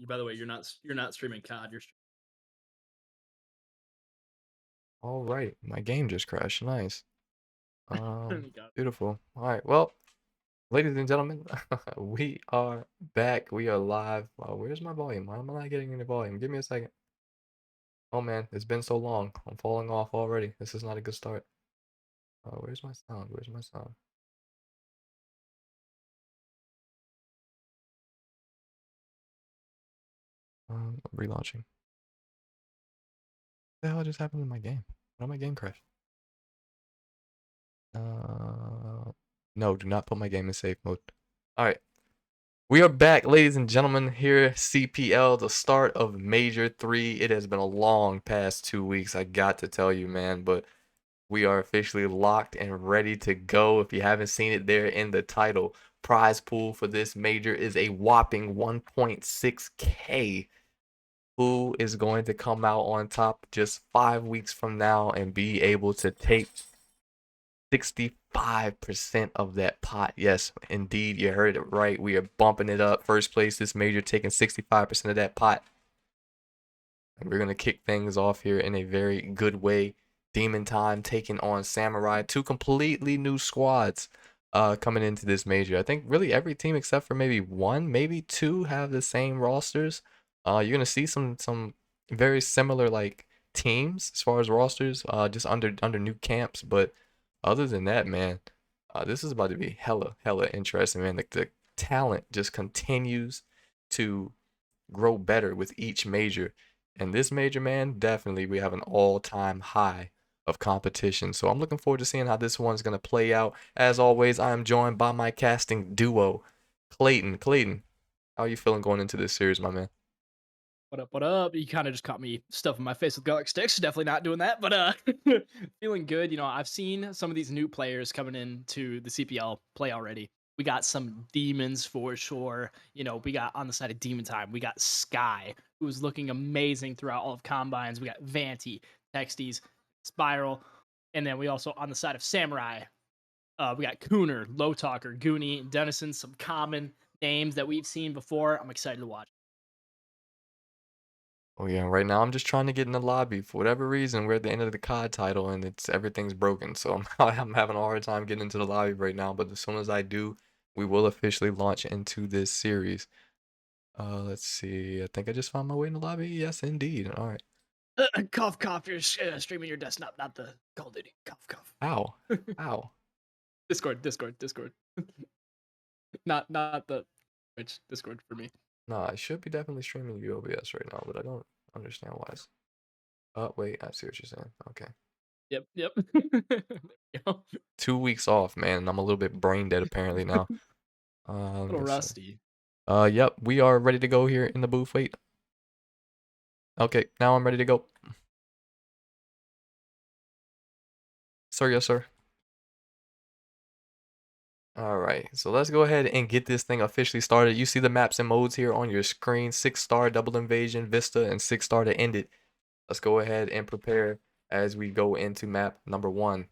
By the way, you're not streaming COD. You're All right, my game just crashed. Nice. streaming COD. Beautiful. All right. Well, ladies and gentlemen, we are back. We are live. Where's my volume? Why am I not getting any volume? Give me a second. Oh man, it's been so long. I'm falling off already. This is not a good start. Where's my sound? Where's my sound? Relaunching. What the hell just happened to my game? Why did my game crash? No, do not put my game in safe mode. All right. We are back, ladies and gentlemen, here CPL, the start of Major 3. It has been a long past 2 weeks, I got to tell you, man, but we are officially locked and ready to go. If you haven't seen it there in the title, prize pool for this major is a whopping 1.6K. Who is going to come out on top just 5 weeks from now and be able to take 65% of that pot? Yes, indeed, you heard it right. We are bumping it up. First place this major, taking 65% of that pot. And we're going to kick things off here in a very good way. Demon Time taking on Samurai. Two completely new squads coming into this major. I think really every team except for maybe one, maybe two have the same rosters. You're going to see some very similar like teams as far as rosters, just under new camps. But other than that, man, this is about to be hella interesting, man. The talent just continues to grow better with each major. And this major, man, definitely we have an all-time high of competition. So I'm looking forward to seeing how this one's going to play out. As always, I am joined by my casting duo, Clayton. Clayton, how are you feeling going into this series, my man? What up? What up? You kind of just caught me stuffing my face with garlic sticks. Definitely not doing that, but feeling good. I've seen some of these new players coming into the CPL play already. We got some demons for sure. We got on the side of Demon Time. We got Sky, who was looking amazing throughout all of combines. We got Vanty, Texties, Spiral, and then we also on the side of Samurai. We got Cooner, Low Talker, Goonie, Dennison, some common names that we've seen before. I'm excited to watch. Oh yeah, right now I'm just trying to get in the lobby. For whatever reason, we're at the end of the COD title and everything's broken. So I'm having a hard time getting into the lobby right now. But as soon as I do, we will officially launch into this series. Let's see. I think I just found my way in the lobby. Yes, indeed. All right. Cough, cough. You're streaming your desktop, not the Call of Duty. Cough, cough. Ow. Ow. Discord. Not the Twitch. Discord for me. Nah, I should be definitely streaming you OBS right now, but I don't understand why. Oh, wait. I see what you're saying. Okay. Yep. There we go. 2 weeks off, man, and I'm a little bit brain dead apparently now. A Let little me see. rusty. Yep. We are ready to go here in the booth. Wait. Okay. Now I'm ready to go. Sir, yes, sir. All right, so let's go ahead and get this thing officially started. You see the maps and modes here on your screen: 6-star double invasion, Vista, and 6-star to end it. Let's go ahead and prepare as we go into map number 1.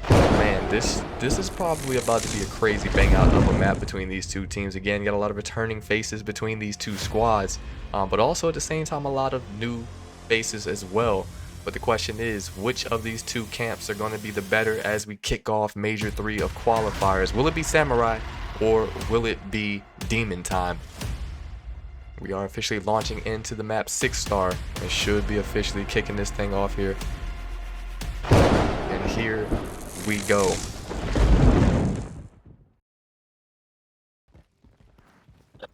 Man, this is probably about to be a crazy bang out of a map between these two teams. Again, you got a lot of returning faces between these two squads, but also at the same time a lot of new faces as well. But the question is, which of these two camps are going to be the better as we kick off Major 3 of Qualifiers? Will it be Samurai or will it be Demon Time? We are officially launching into the map 6-star and should be officially kicking this thing off here. And here we go.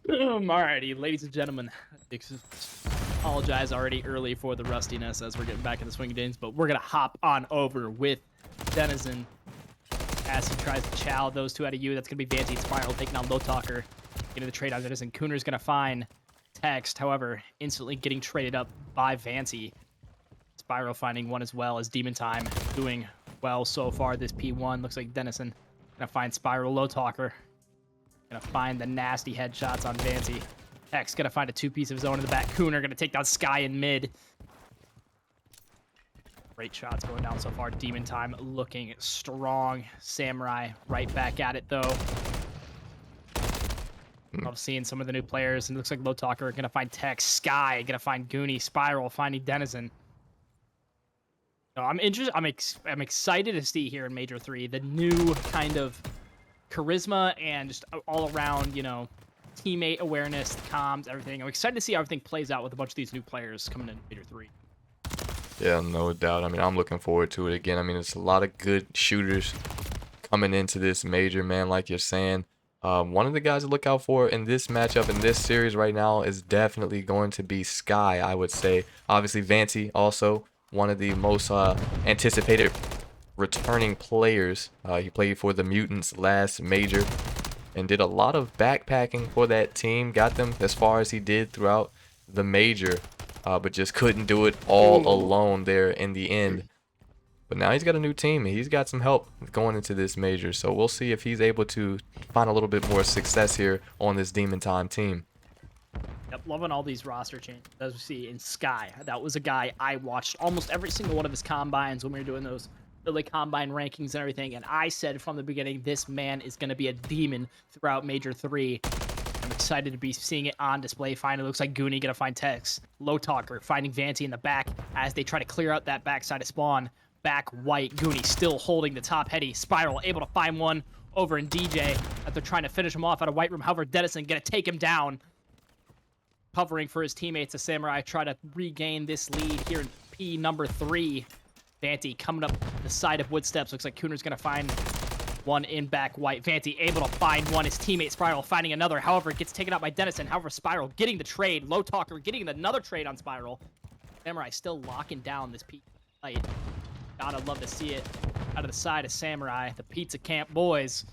Alrighty, ladies and gentlemen. Apologize already early for the rustiness as we're getting back in the swing of things, but we're gonna hop on over with Denizen as he tries to chow those two out of you. That's gonna be Vanty and Spiral taking on Low Talker. Getting the trade on Denizen. Cooner's gonna find Text, however, instantly getting traded up by Vanty. Spiral finding one as well as Demon Time doing well so far this P1. Looks like Denizen gonna find Spiral. Low Talker gonna find the nasty headshots on Vanty. X gonna find a two-piece of his own in the back. Cooner gonna take down Sky in mid. Great shots going down so far. Demon Time looking strong. Samurai right back at it though. Love seeing some of the new players, and it looks like Low Talker gonna find Tech, Sky gonna find Goonie, Spiral finding Denizen. No, I'm interested. I'm excited to see here in Major 3 the new kind of charisma and just all around, you know, teammate awareness, comms, everything. I'm excited to see how everything plays out with a bunch of these new players coming in Major 3. Yeah, no doubt. I mean, I'm looking forward to it again. I mean, it's a lot of good shooters coming into this major, man, like you're saying. One of the guys to look out for in this matchup, in this series right now, is definitely going to be Sky, I would say. Obviously, Vanti, also one of the most anticipated returning players. He played for the Mutants last major and did a lot of backpacking for that team. Got them as far as he did throughout the major, but just couldn't do it all alone there in the end. But now he's got a new team. He's got some help going into this major. So we'll see if he's able to find a little bit more success here on this Demon Time team. Yep, loving all these roster changes. As we see in Sky, that was a guy I watched almost every single one of his combines when we were doing those early combine rankings and everything. And I said from the beginning, this man is going to be a demon throughout Major 3. I'm excited to be seeing it on display. Finally, looks like Goonie gonna find Tex. Low Talker finding Vanti in the back as they try to clear out that backside of spawn. Back white, Goonie still holding the top heady. Spiral able to find one over in DJ that they're trying to finish him off out of white room. However, Dedison gonna take him down. Covering for his teammates, the Samurai try to regain this lead here in P number 3. Vanti coming up the side of Woodsteps. Looks like Cooner's gonna find one in back white. Vanti able to find one. His teammate Spiral finding another. However, it gets taken out by Dennison. However, Spiral getting the trade. Low Talker getting another trade on Spiral. Samurai still locking down this P fight. Gotta love to see it out of the side of Samurai. The Pizza Camp boys.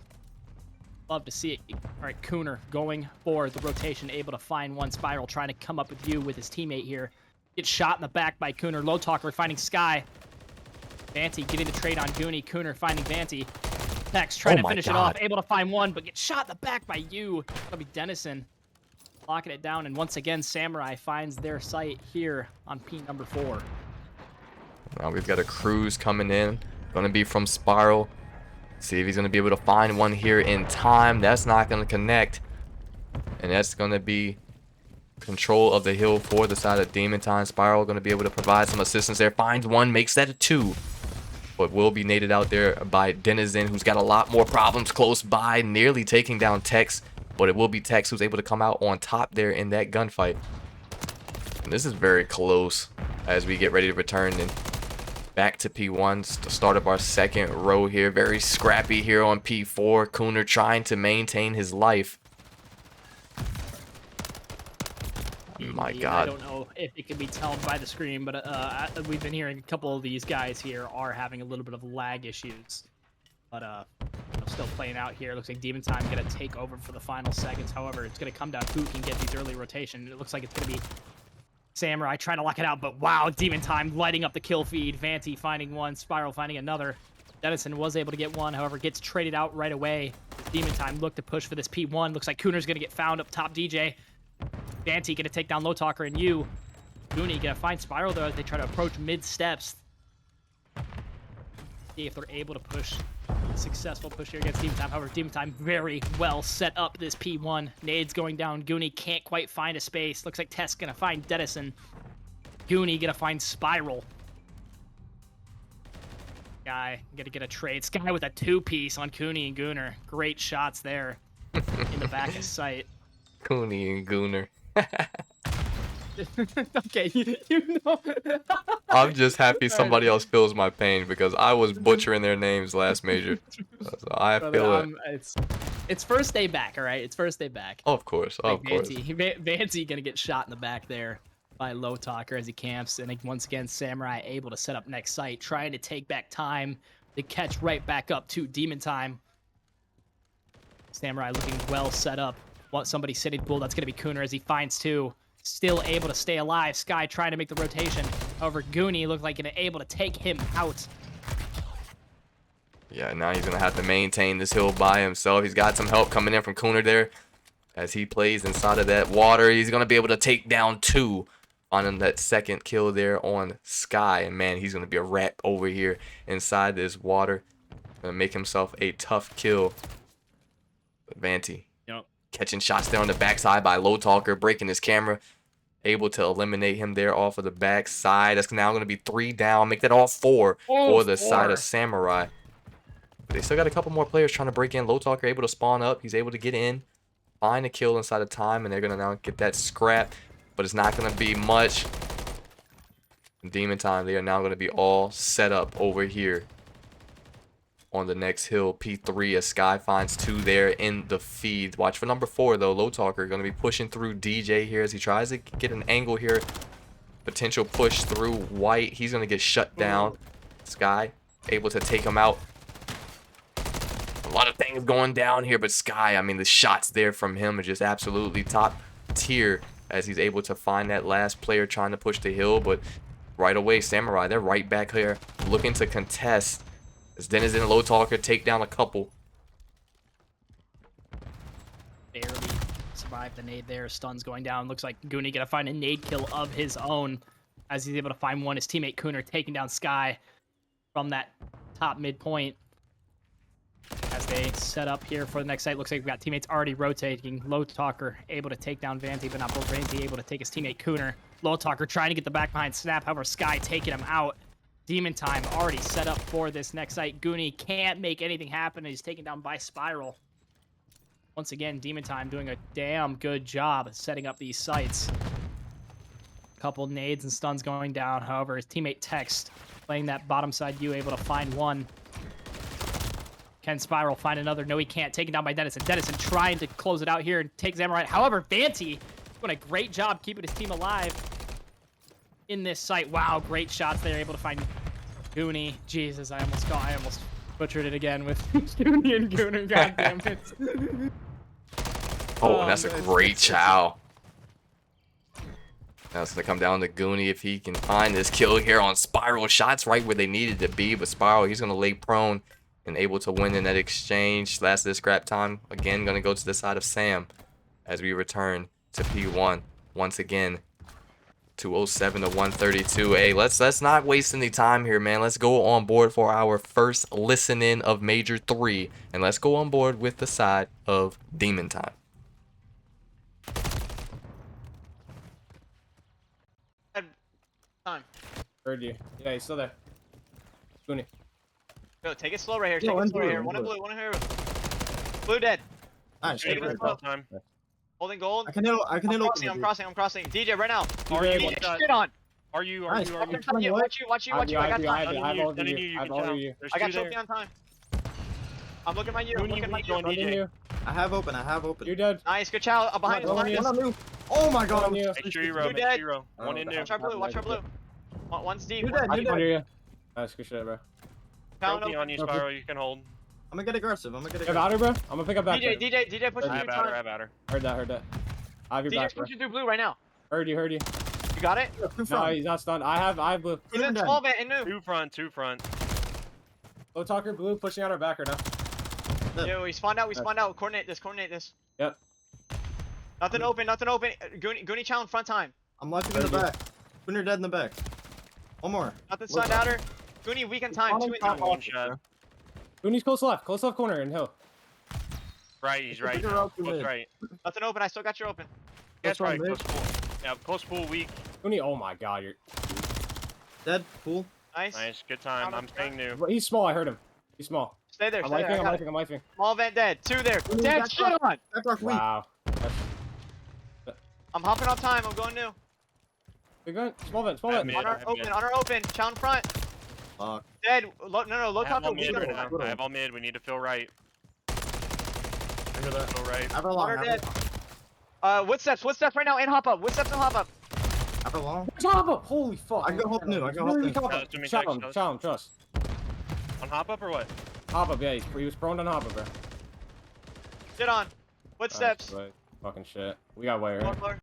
Love to see it. All right, Cooner going for the rotation. Able to find one. Spiral trying to come up with you with his teammate here. Gets shot in the back by Cooner. Low Talker finding Sky. Vanti getting the trade on Goonie. Cooner finding Vanti. Tex trying to finish it off. Able to find one, but gets shot in the back by you. That'll be Dennison. Locking it down. And once again, Samurai finds their sight here on P number 4. Now we've got a cruise coming in. Going to be from Spiral. See if he's going to be able to find one here in time. That's not going to connect. And that's going to be control of the hill for the side of Demon Time. Spiral going to be able to provide some assistance there. Finds one, makes that a 2. But will be naded out there by Denizen, who's got a lot more problems close by. Nearly taking down Tex. But it will be Tex who's able to come out on top there in that gunfight. And this is very close as we get ready to return and back to P1, the start of our second row here. Very scrappy here on P4. Cooner trying to maintain his life. My God. I don't know if it can be told by the screen, but we've been hearing a couple of these guys here are having a little bit of lag issues. But still playing out here. Looks like Demon Time gonna take over for the final seconds. However, it's gonna come down who can get these early rotation. It looks like it's gonna be Samurai trying to lock it out, but wow, Demon Time lighting up the kill feed. Vanti finding one, Spiral finding another. Dennison was able to get one, however, gets traded out right away. Demon Time looked to push for this P1. Looks like Cooner's going to get found up top DJ. Vanti going to take down Low Talker and you. Goonie going to find Spiral, though, as they try to approach mid-steps. See if they're able to push. Successful push here against Demon Time. However, Demon Time very well set up this P1. Nades going down. Goonie can't quite find a space. Looks like Tess gonna find Dedison. Goonie gonna find Spiral. Guy gonna get a trade. Sky with a 2-piece on Goonie and Gooner. Great shots there in the back of sight. Goonie and Gooner. Okay, you know. I'm just happy somebody else feels my pain because I was butchering their names last major. So I feel it. It's first day back, all right? It's first day back. Oh, of course, of course. Vanti gonna get shot in the back there by Low Talker as he camps. And once again, Samurai able to set up next site, trying to take back time to catch right back up to Demon Time. Samurai looking well set up. Want somebody sitting pool. That's gonna be Cooner as he finds 2. Still able to stay alive. Sky trying to make the rotation. However, Goonie looked like able to take him out. Yeah, now he's going to have to maintain this hill by himself. He's got some help coming in from Cooner there. As he plays inside of that water, he's going to be able to take down 2 on that second kill there on Sky. And man, he's going to be a rat over here inside this water. Going to make himself a tough kill. But Vanti. Yep. Catching shots there on the backside by Low Talker, breaking his camera. Able to eliminate him there off of the backside. That's now going to be 3 down. Make that all 4 for the side of Samurai. But they still got a couple more players trying to break in. Low Talker able to spawn up. He's able to get in, find a kill inside of time, and they're going to now get that scrap. But it's not going to be much. Demon Time, they are now going to be all set up over here on the next hill. P3 as Sky finds 2 there in the feed. Watch for number 4 though. Low Talker going to be pushing through DJ here as he tries to get an angle here. Potential push through White. He's going to get shut down. Sky able to take him out. A lot of things going down here, but Sky, I mean, the shots there from him are just absolutely top tier as he's able to find that last player trying to push the hill. But right away, Samurai, they're right back here looking to contest. As Denizen and Low Talker take down a couple. Barely survived the nade there. Stuns going down. Looks like Goonie gonna find a nade kill of his own as he's able to find one. His teammate Cooner taking down Sky from that top midpoint. As they set up here for the next site, looks like we've got teammates already rotating. Low Talker able to take down Vanty, but not both. Vanty able to take his teammate Cooner. Low Talker trying to get the back behind snap. However, Sky taking him out. Demon Time already set up for this next site. Goonie can't make anything happen. He's taken down by Spiral. Once again, Demon Time doing a damn good job setting up these sites. Couple nades and stuns going down. However, his teammate Text playing that bottom side U, able to find one. Can Spiral find another? No, he can't. Taken down by Denizen. Denizen trying to close it out here and take Samurai. However, Vanty doing a great job keeping his team alive in this site. Wow, great shots. They're able to find Goonie. Jesus, I almost butchered it again with Goonie and Gooner. God damn it. Oh, that's a great chow. Now it's going to come down to Goonie if he can find this kill here on Spiral. Shots right where they needed to be, but Spiral, he's going to lay prone and able to win in that exchange. Last of the scrap time. Again, going to go to the side of Sam as we return to P1 once again. 207 to 132. Hey, let's not waste any time here, man. Let's go on board for our first listen in of Major 3, and let's go on board with the side of Demon Time. Time. Heard you. Yeah, he's still there. Goonie. Go, take it slow right here. Take it slow right here. One in blue, one in here. Blue dead. Nice. Take it slow. Time. Holding gold. I can hit I'm crossing. DJ, right now. Are you Shit on. Are you? Watch you. I got time. I have all of you. I have all of you. I got trophy on time. I'm looking at you. I'm looking at you. I have open. You're dead. Nice, good chow. Behind us. Oh my god. Make sure you row. One in there. Watch our blue. One's deep. You're dead. Under you. Nice, good shit, bro. Trophy on you, Spiral. You can hold. I'm gonna get aggressive. Have outer, bro. I'm gonna pick up back. DJ, push I you. have outer. Heard that. I have your back, DJ's bro. pushing through blue right now. Heard you. You got it? No, he's not stunned. I have blue. He's in 12 and new. Two front. Low Talker, blue, pushing out our backer now. Yo, we spawned out. Coordinate this. Yep. Nothing open. Goonie chow in front time. I'm lifting in the back. When you're dead in the back. One more. Nothing stunned outer. Goonie weak in time. 2 in One shot. Goonie's close left corner in hill. Right, he's right. Figure Now. out who Close mid. right. Nothing open. I still got you open. That's right. mid. Close pool. Yeah, close pool weak. Goonie, oh my god, you're. Dead. Cool. Nice. Nice. Good time. I'm staying new. He's small. I heard him. He's small. Stay there. I'm Stay there. I'm lifing. Small vent dead. 2 there. Dead. back Shit on. Back rock weak. Wow. I'm hopping off time. I'm going new. You're good. Small vent. I On mid. our open. Chow in front. Fuck. Dead. Low I have top. all mid right now. I have all mid. We need to fill right. Fill right. Have her long. Water dead. Woodsteps right now and hop up. Woodsteps and hop up. Have her long. Hop up! Holy fuck. I can hop new. Chop him, trust. On hop up or what? Hop up, yeah, he was prone on hop up, bro. Sit on. Footsteps. Nice, right. Fucking shit. We got way, One right? floor.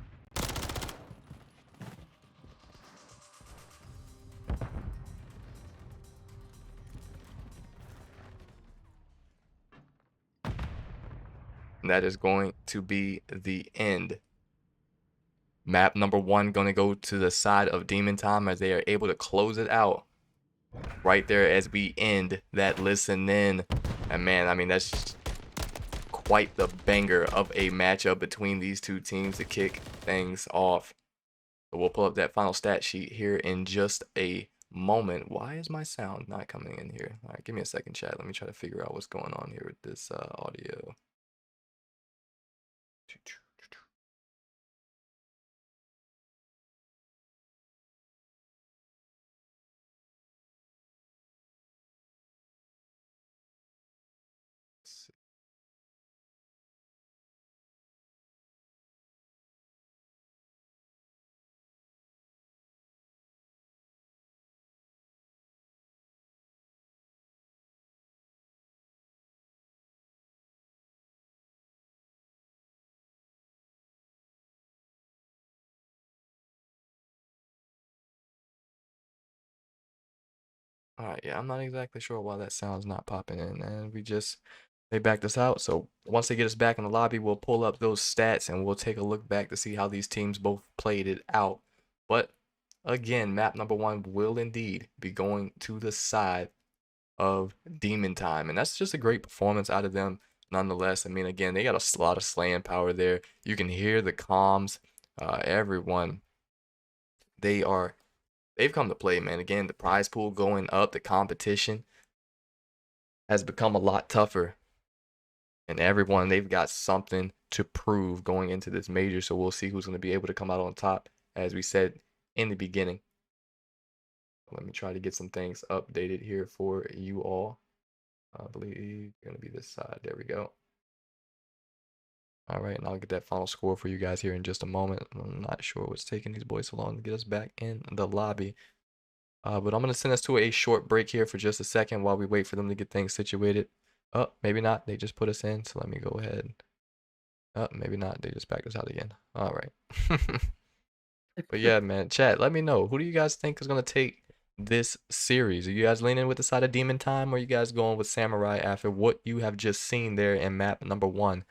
And that is going to be the end. Map number 1 going to go to the side of Demon Time as they are able to close it out right there as we end that listen in. And man, I mean, that's just quite the banger of a matchup between these two teams to kick things off. So we'll pull up that final stat sheet here in just a moment. Why is my sound not coming in here? All right, give me a second, chat. Let me try to figure out what's going on here with this audio. Alright, yeah, I'm not exactly sure why that sound's not popping in, and they backed us out. So once they get us back in the lobby, we'll pull up those stats and we'll take a look back to see how these teams both played it out. But again, map number 1 will indeed be going to the side of Demon Time, and that's just a great performance out of them nonetheless. I mean, again, they got a lot of slaying power there. You can hear the comms, everyone. They've come to play, man. Again, the prize pool going up, the competition has become a lot tougher. And everyone, they've got something to prove going into this major. So we'll see who's going to be able to come out on top, as we said in the beginning. Let me try to get some things updated here for you all. I believe it's going to be this side. There we go. All right, and I'll get that final score for you guys here in just a moment. I'm not sure what's taking these boys so long to get us back in the lobby. But I'm going to send us to a short break here for just a second while we wait for them to get things situated. Oh, maybe not. They just put us in, so let me go ahead. Oh, maybe not. They just backed us out again. All right. But yeah, man, chat, let me know. Who do you guys think is going to take this series? Are you guys leaning with the side of Demon Time, or are you guys going with Samurai after what you have just seen there in map number 1?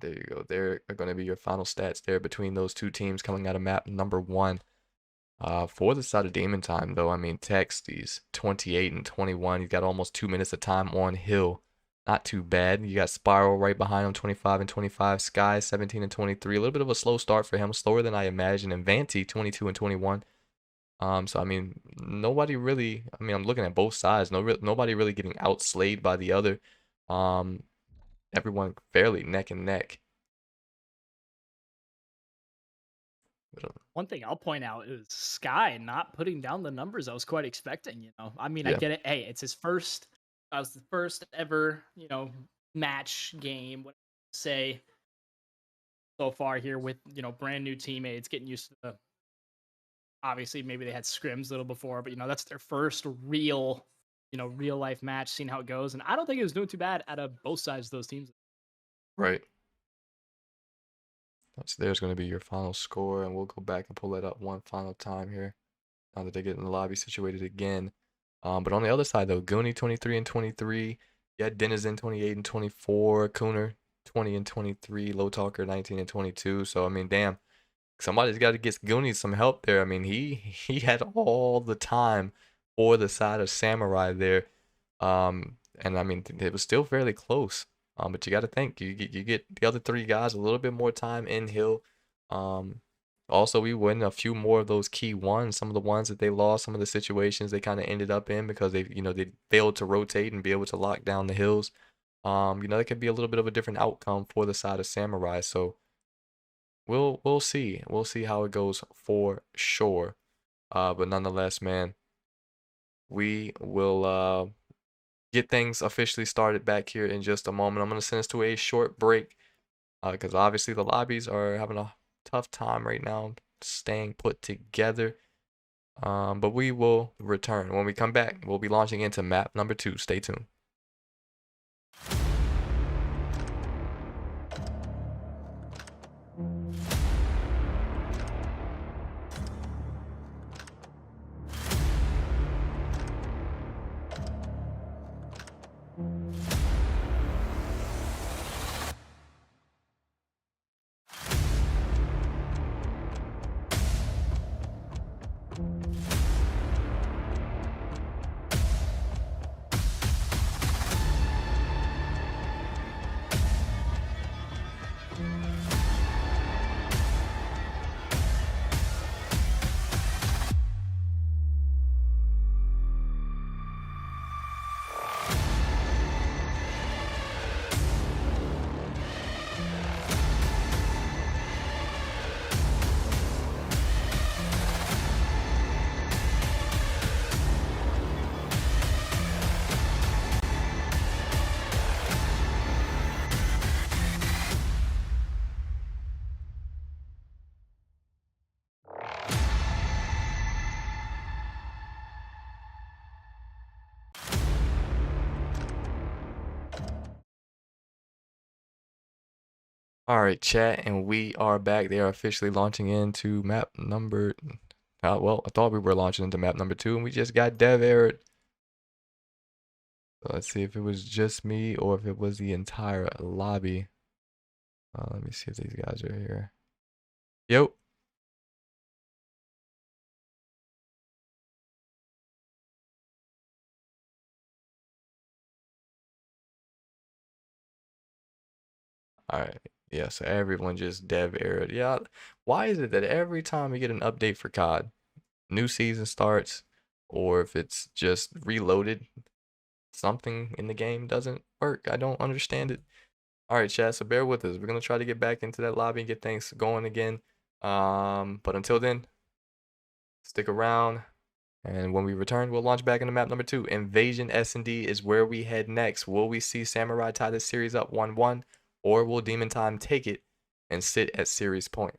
There you go. There are going to be your final stats there between those two teams coming out of map number 1. For the side of Demon Time, though, I mean, Tex, he's 28 and 21. He's got almost 2 minutes of time on Hill. Not too bad. You got Spiral right behind him, 25 and 25. Sky, 17 and 23. A little bit of a slow start for him, slower than I imagined. And Vanti, 22 and 21. So I mean, nobody really. I mean, I'm looking at both sides. Nobody really getting outslayed by the other. Everyone fairly neck and neck. One thing I'll point out is Sky not putting down the numbers I was quite expecting. I mean, I Yeah. get it. Hey, it's his first. That was the first ever, match game. What say so far here with brand new teammates, getting used to the. Obviously, maybe they had scrims a little before, but that's their first real, real life match. Seeing how it goes, and I don't think it was doing too bad out of both sides of those teams. Right. So there's going to be your final score, and we'll go back and pull that up one final time here. Now that they get in the lobby situated again. But on the other side, though, Goonie 23 and 23. You had Denizen 28 and 24. Cooner 20 and 23. Low Talker 19 and 22. So, I mean, damn. Somebody's got to get Goonie some help there. I mean, he had all the time for the side of Samurai there. And, I mean, it was still fairly close. But you got to think, you get the other 3 guys a little bit more time in Hill. Also, we win a few more of those key ones. Some of the ones that they lost, some of the situations they kind of ended up in because they failed to rotate and be able to lock down the hills. That could be a little bit of a different outcome for the side of Samurai. So we'll see. We'll see how it goes for sure. But nonetheless, man, we will get things officially started back here in just a moment. I'm going to send us to a short break because obviously the lobbies are having a tough time right now staying put together. But we will return. When we come back, we'll be launching into map number 2. Stay tuned. All right, chat, and we are back. They are officially launching into map number. Well, I thought we were launching into map number 2, and we just got dev errored. So let's see if it was just me or if it was the entire lobby. Let me see if these guys are here. Yo. All right. Yeah, so everyone just dev errored. Yeah. Why is it that every time we get an update for COD, new season starts, or if it's just reloaded, something in the game doesn't work? I don't understand it. All right, chat, so bear with us. We're going to try to get back into that lobby and get things going again. But until then, stick around. And when we return, we'll launch back into map number 2. Invasion S&D is where we head next. Will we see Samurai tie this series up 1-1, or will Demon Time take it and sit at series point?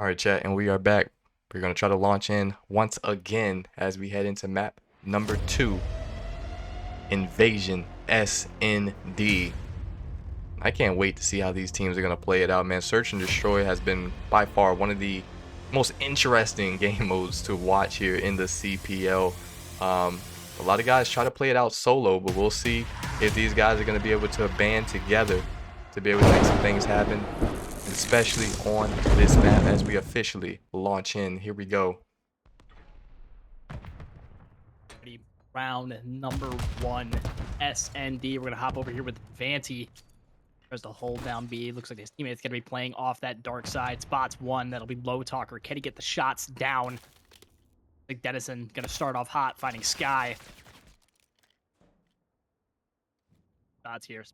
All right, chat, and we are back. We're going to try to launch in once again as we head into map number 2, Invasion S&D. I can't wait to see how these teams are going to play it out, man. Search and Destroy has been by far one of the most interesting game modes to watch here in the CPL. A lot of guys try to play it out solo, but we'll see if these guys are going to be able to band together to be able to make some things happen, especially on this map as we officially launch in. Here we go. Round number 1, S&D. We're going to hop over here with Vanty. There's the hold down B. Looks like his teammate's going to be playing off that dark side. Spots 1. That'll be Low Talker. Can he get the shots down? I think Dennison going to start off hot, finding Sky. Spots here.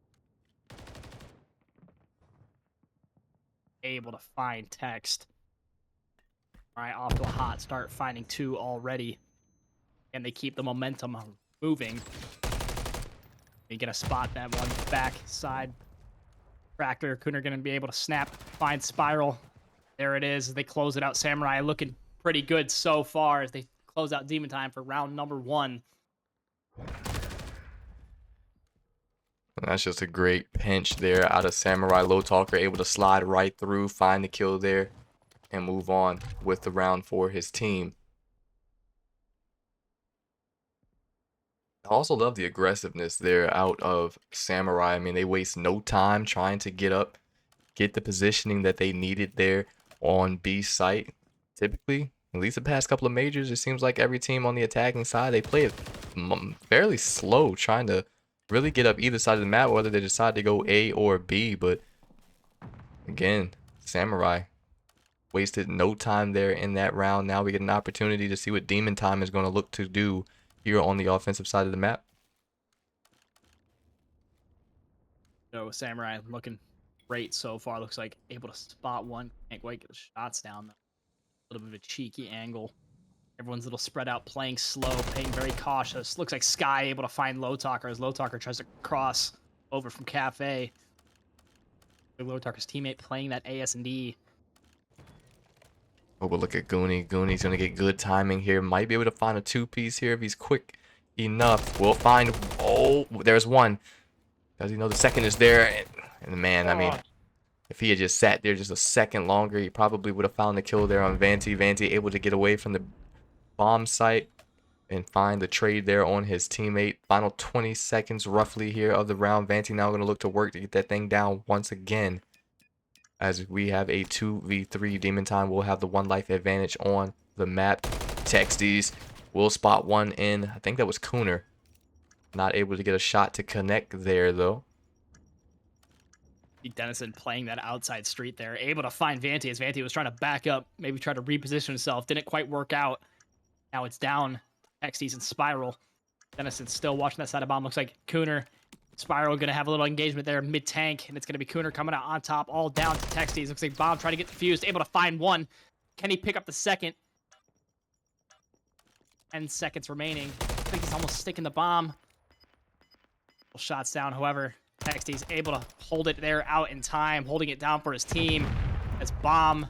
Able to find Text. All right, off to a hot start, finding 2 already. And they keep the momentum moving. You get a spot that one back side. Tractor, Cooner gonna be able to snap, find Spiral. There it is. They close it out. Samurai looking pretty good so far as they close out Demon Time for round number 1. That's just a great pinch there out of Samurai. Low Talker able to slide right through, find the kill there, and move on with the round for his team. I also love the aggressiveness there out of Samurai. I mean, they waste no time trying to get up, get the positioning that they needed there on B site. Typically, at least the past couple of majors, it seems like every team on the attacking side, they play it fairly slow, trying to really get up either side of the map, whether they decide to go A or B. But again, Samurai wasted no time there in that round. Now we get an opportunity to see what Demon Time is going to look to do here on the offensive side of the map. So Samurai looking great so far. Looks like able to spot one. Can't quite get the shots down. A little bit of a cheeky angle. Everyone's a little spread out, playing slow, playing very cautious. Looks like Sky able to find Low Talker as Low Talker tries to cross over from Cafe. Low Talker's teammate playing that AS&D. Oh, but look at Goonie. Goonie's going to get good timing here. Might be able to find a 2-piece here if he's quick enough. We'll find... Oh, there's one. Does he know the second is there? And man, I mean, if he had just sat there just a second longer, he probably would have found the kill there on Vanty. Vanty able to get away from the bomb site and find the trade there on his teammate. Final 20 seconds roughly here of the round. Vanty now going to look to work to get that thing down once again. As we have a 2v3, Demon Time will have the 1 life advantage on the map. Texties will spot one in. I think that was Cooner. Not able to get a shot to connect there, though. Dennison playing that outside street there. Able to find Vanty as Vanty was trying to back up. Maybe try to reposition himself. Didn't quite work out. Now it's down. XD's in Spiral. Dennison still watching that side of bomb. Looks like Cooner... Spiral going to have a little engagement there mid-tank, and it's going to be Cooner coming out on top, all down to Texties. Looks like Bomb trying to get defused, able to find one. Can he pick up the second? 10 seconds remaining. I think he's almost sticking the bomb. Shots down, however. Texties able to hold it there out in time, holding it down for his team as Bomb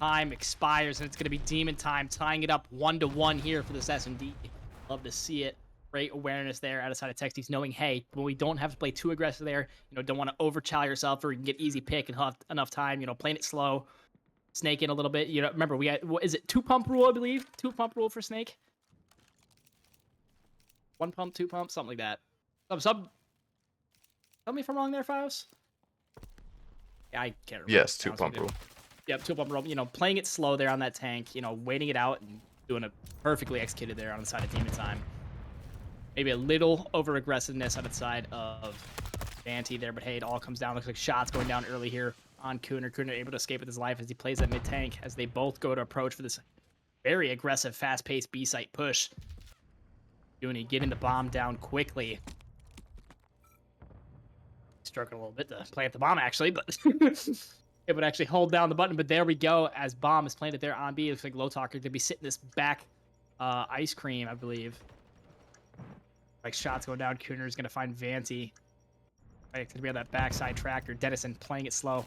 time expires, and it's going to be Demon Time, tying it up 1-1 here for this S&D. Love to see it. Great awareness there out of side of Texties, knowing, hey, when we don't have to play too aggressive there, don't want to overchow yourself, or you can get easy pick and have enough time, playing it slow, snake in a little bit. Remember, we got, is it 2-pump rule, I believe? 2-pump rule for snake? 1 pump, 2 pump, something like that. Tell me if I'm wrong there, Fios. Yeah, I can't remember. Yes, 2-pump rule. Yep, 2-pump rule. Playing it slow there on that tank, waiting it out and doing it perfectly executed there on the side of Demon Time. Maybe a little over-aggressiveness on the side of Vanty there, but hey, it all comes down. Looks like shots going down early here on Cooner. Cooner able to escape with his life as he plays that mid-tank as they both go to approach for this very aggressive, fast-paced B-site push. Goonie getting the bomb down quickly. Struggling a little bit to plant the bomb, actually, but it would actually hold down the button. But there we go as Bomb is planted there on B. Looks like Low Talker could be sitting this back ice cream, I believe. Like shots going down, Cooner is going to find Vanty. Right, going to be on that backside tractor. Dennison playing it slow.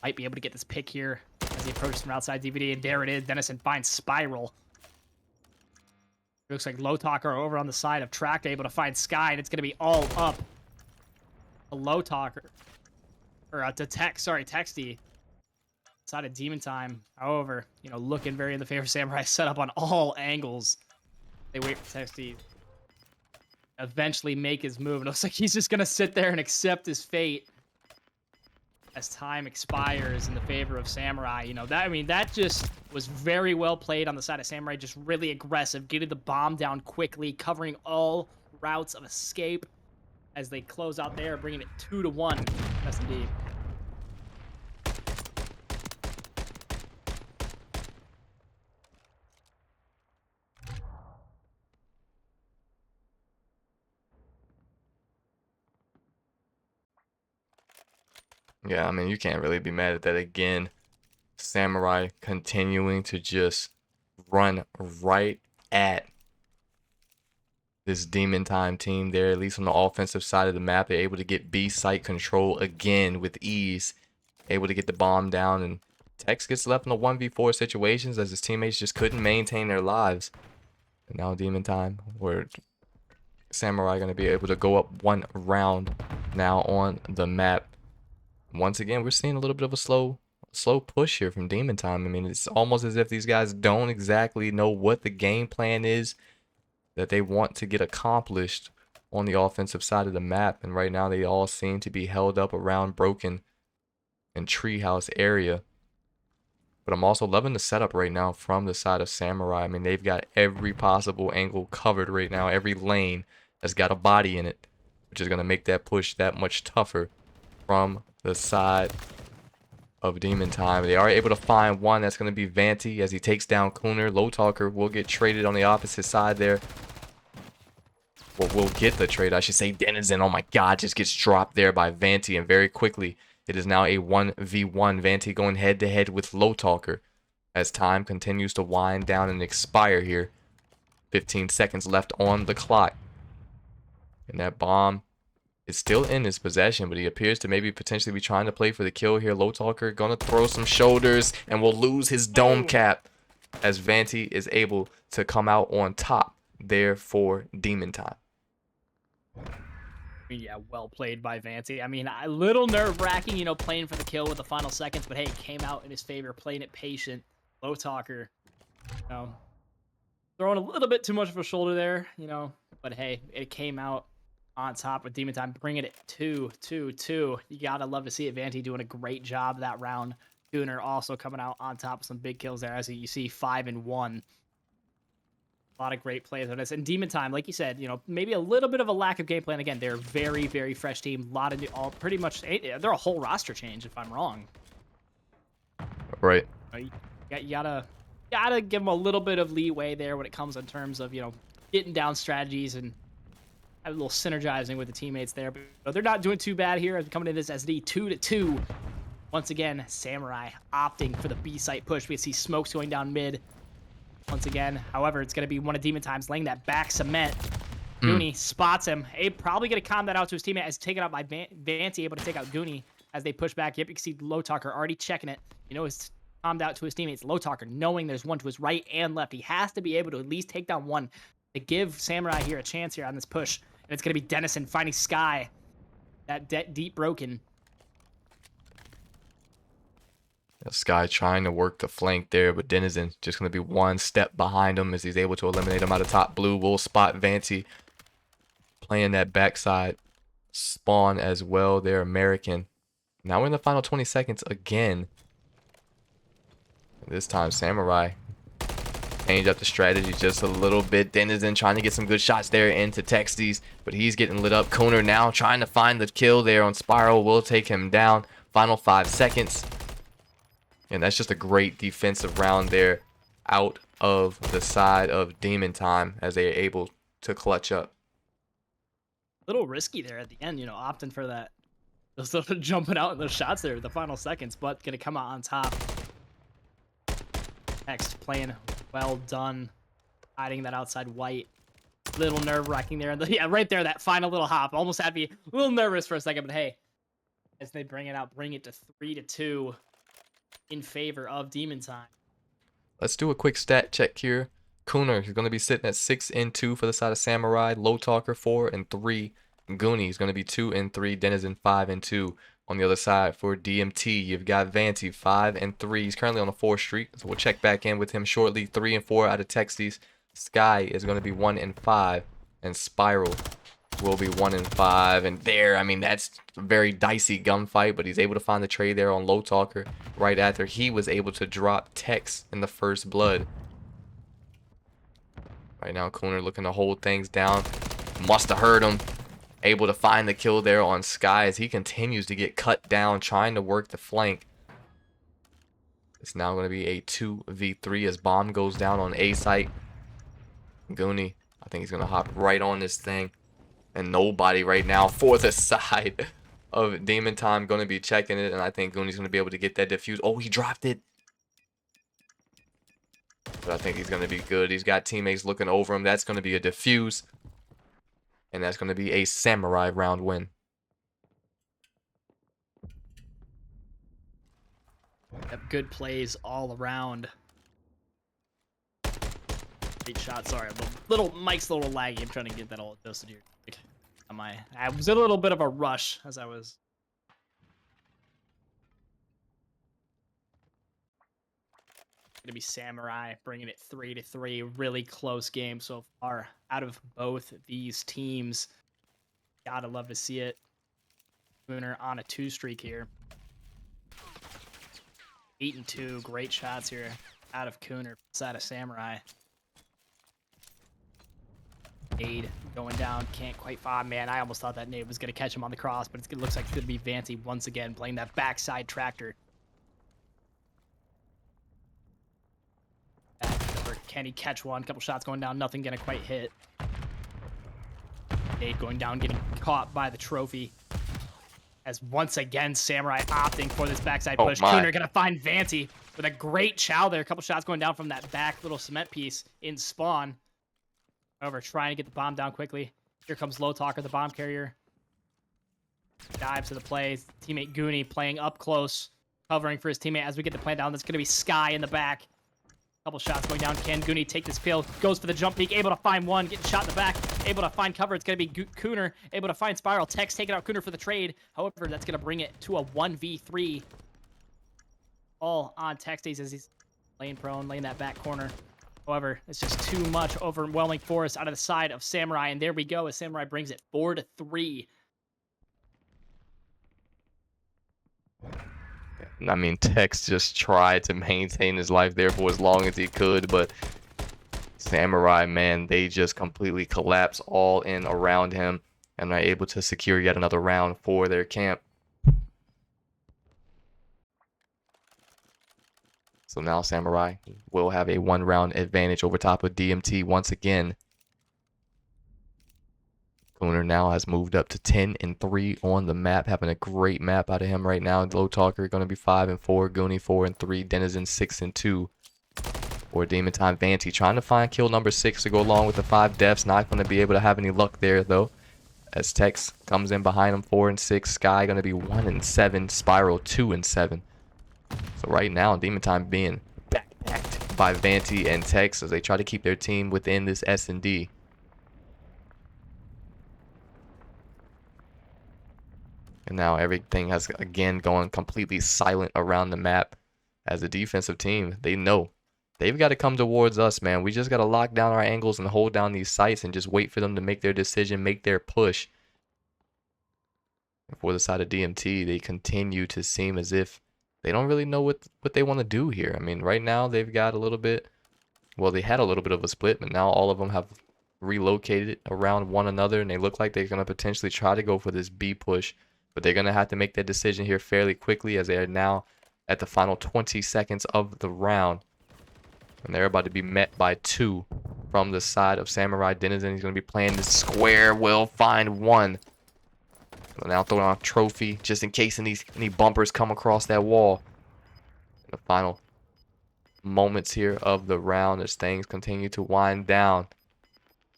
Might be able to get this pick here as he approaches from outside DVD. And there it is. Dennison finds Spiral. It looks like Low Talker over on the side of tractor, able to find Sky, and it's going to be all up to Low Talker. Or to Texty. Side of Demon Time. However, looking very in the favor of Samurai, set up on all angles. They wait for Texty. Eventually make his move. It looks like he's just going to sit there and accept his fate as time expires in the favor of Samurai. That just was very well played on the side of Samurai. Just really aggressive, getting the bomb down quickly, covering all routes of escape as they close out there, bringing it 2-1. Yes, indeed. Yeah, I mean, you can't really be mad at that. Again, Samurai continuing to just run right at this Demon Time team there, at least on the offensive side of the map. They're able to get B site control again with ease, able to get the bomb down and Tex gets left in the 1v4 situations as his teammates just couldn't maintain their lives. And now Demon Time, where Samurai going to be able to go up 1 round now on the map. Once again, we're seeing a little bit of a slow push here from Demon Time. I mean, it's almost as if these guys don't exactly know what the game plan is that they want to get accomplished on the offensive side of the map. And right now, they all seem to be held up around Broken and Treehouse area. But I'm also loving the setup right now from the side of Samurai. I mean, they've got every possible angle covered right now. Every lane has got a body in it, which is going to make that push that much tougher from the side of Demon Time. They are able to find one. That's going to be Vanti as he takes down Cooner. Low Talker will get traded on the opposite side there. Well, we'll get the trade, I should say. Denizen, oh my god, just gets dropped there by Vanti, and very quickly it is now a 1v1. Vanti going head to head with Low Talker as time continues to wind down and expire here. 15 seconds left on the clock. And that bomb is still in his possession, but he appears to maybe potentially be trying to play for the kill here. Low Talker gonna throw some shoulders and will lose his dome cap as Vanti is able to come out on top there for Demon Time. Yeah, well played by Vanti. I mean, a little nerve-wracking, you know, playing for the kill with the final seconds, but hey, it came out in his favor, playing it patient. Low Talker, you know, throwing a little bit too much of a shoulder there, you know, but hey, it came out on top with Demon Time, bringing it 2-2-2. You gotta love to see it. Vanti doing a great job that round. Gooner also coming out on top of some big kills there, as you see 5 and 1. A lot of great plays on this. And Demon Time, like you said, you know, maybe a little bit of a lack of game plan. Again, they're a very, very fresh team. A lot of new, all pretty much, they're a whole roster change if I'm wrong. Right. You gotta give them a little bit of leeway there when it comes in terms of, you know, getting down strategies and have a little synergizing with the teammates there. But they're not doing too bad here as coming into this SD 2-2. Once again, Samurai opting for the B site push. We see smokes going down mid. Once again, however, it's going to be one of Demon Time's laying that back cement. Goonie spots him. Probably going to calm that out to his teammate as taken out by Vanti, able to take out Goonie as they push back. Yep, you can see Low Talker already checking it. You know, it's calmed out to his teammates. Low Talker knowing there's one to his right and left. He has to be able to at least take down one to give Samurai here a chance here on this push. And it's going to be Denizen finding Sky. That deep broken. Sky trying to work the flank there, but Denizen just going to be one step behind him as he's able to eliminate him out of top blue. We'll spot Vanti playing that backside spawn as well. They're American. Now we're in the final 20 seconds again. This time Samurai change up the strategy just a little bit. Denizen trying to get some good shots there into Texties, but he's getting lit up. Cooner now trying to find the kill there on Spiral. Will take him down. Final 5 seconds. And that's just a great defensive round there out of the side of Demon Time as they are able to clutch up. A little risky there at the end, you know, opting for that. Just sort of jumping out in those shots there, the final seconds, but going to come out on top. Next, playing well done, hiding that outside white. Little nerve-wracking there. Yeah, right there, that final little hop. Almost had me a little nervous for a second, but hey, as they bring it out, bring it to 3-2. In favor of Demon Time. Let's do a quick stat check here. Cooner is going to be sitting at 6 and 2 for the side of Samurai. Low Talker 4 and 3. Goonie is going to be 2 and 3. Denizen 5 and 2. On the other side for DMT, you've got Vanti 5 and 3. He's currently on a 4 streak, so we'll check back in with him shortly. 3 and 4 out of Texties. Sky is going to be 1 and 5, and Spiral will be 1 and 5. And there, I mean, that's a very dicey gunfight, but he's able to find the trade there on Low Talker right after he was able to drop Tex in the first blood. Right now, Cooner looking to hold things down. Must have heard him. Able to find the kill there on Sky as he continues to get cut down, trying to work the flank. It's now going to be a 2v3 as bomb goes down on A site. Goonie, I think he's going to hop right on this thing. And nobody right now for the side of Demon Time going to be checking it. And I think Goonie's going to be able to get that defuse. Oh, he dropped it. But I think he's going to be good. He's got teammates looking over him. That's going to be a defuse. And that's going to be a Samurai round win. Have good plays all around. Great shot. Sorry, Mike's a little laggy. I'm trying to get that all adjusted here. I was in a little bit of a rush as I was. Gonna be Samurai bringing it 3-3. Really close game so far out of both these teams. Gotta love to see it. Spooner on a 2 streak here. 8-2. Great shots here out of Cooner, side of Samurai. Nade going down, can't quite find. Man, I almost thought that nade was going to catch him on the cross, but it looks like it's going to be Vanty once again playing that backside tractor. Can he catch one? Couple shots going down, nothing going to quite hit. Nade going down, getting caught by the trophy. As once again, Samurai opting for this backside push. Cooner going to find Vanty with a great chow there. A couple shots going down from that back little cement piece in spawn. However, trying to get the bomb down quickly. Here comes Low Talker, the bomb carrier. Dives to the play. Teammate Goonie playing up close, covering for his teammate as we get the plan down. That's going to be Sky in the back. Couple shots going down. Can Goonie take this kill? Goes for the jump peek. Able to find one. Getting shot in the back. Able to find cover. It's going to be Cooner. Able to find Spiral. Tex taking out Cooner for the trade. However, that's going to bring it to a 1v3. All on Tex days as he's laying prone, laying that back corner. However, it's just too much overwhelming force out of the side of Samurai. And there we go as Samurai brings it 4-3. I mean, Tex just tried to maintain his life there for as long as he could, but Samurai, man, they just completely collapse all in around him and are able to secure yet another round for their camp. So now Samurai will have a 1-round advantage over top of DMT once again. Cooner now has moved up to 10-3 on the map, having a great map out of him right now. Low Talker going to be 5-4, Goonie 4-3, Denizen 6-2. For Demon Time, Vanty trying to find kill number 6 to go along with the 5 deaths. Not going to be able to have any luck there though, as Tex comes in behind him 4-6. Sky going to be 1-7, Spiral 2-7. So right now, Demon Time being backpacked by Vanty and Tex as they try to keep their team within this S&D. And now everything has again gone completely silent around the map. As a defensive team, they know they've got to come towards us, man. We just got to lock down our angles and hold down these sites and just wait for them to make their decision, make their push. And for the side of DMT, they continue to seem as if they don't really know what they want to do here. I mean, right now they've got a little bit, well, they had a little bit of a split, but now all of them have relocated around one another, and they look like they're going to potentially try to go for this B push, but they're going to have to make that decision here fairly quickly as they are now at the final 20 seconds of the round. And they're about to be met by 2 from the side of Samurai. Denizen, he's going to be playing this square, will find 1. So now throwing on a trophy just in case any bumpers come across that wall. In the final moments here of the round as things continue to wind down.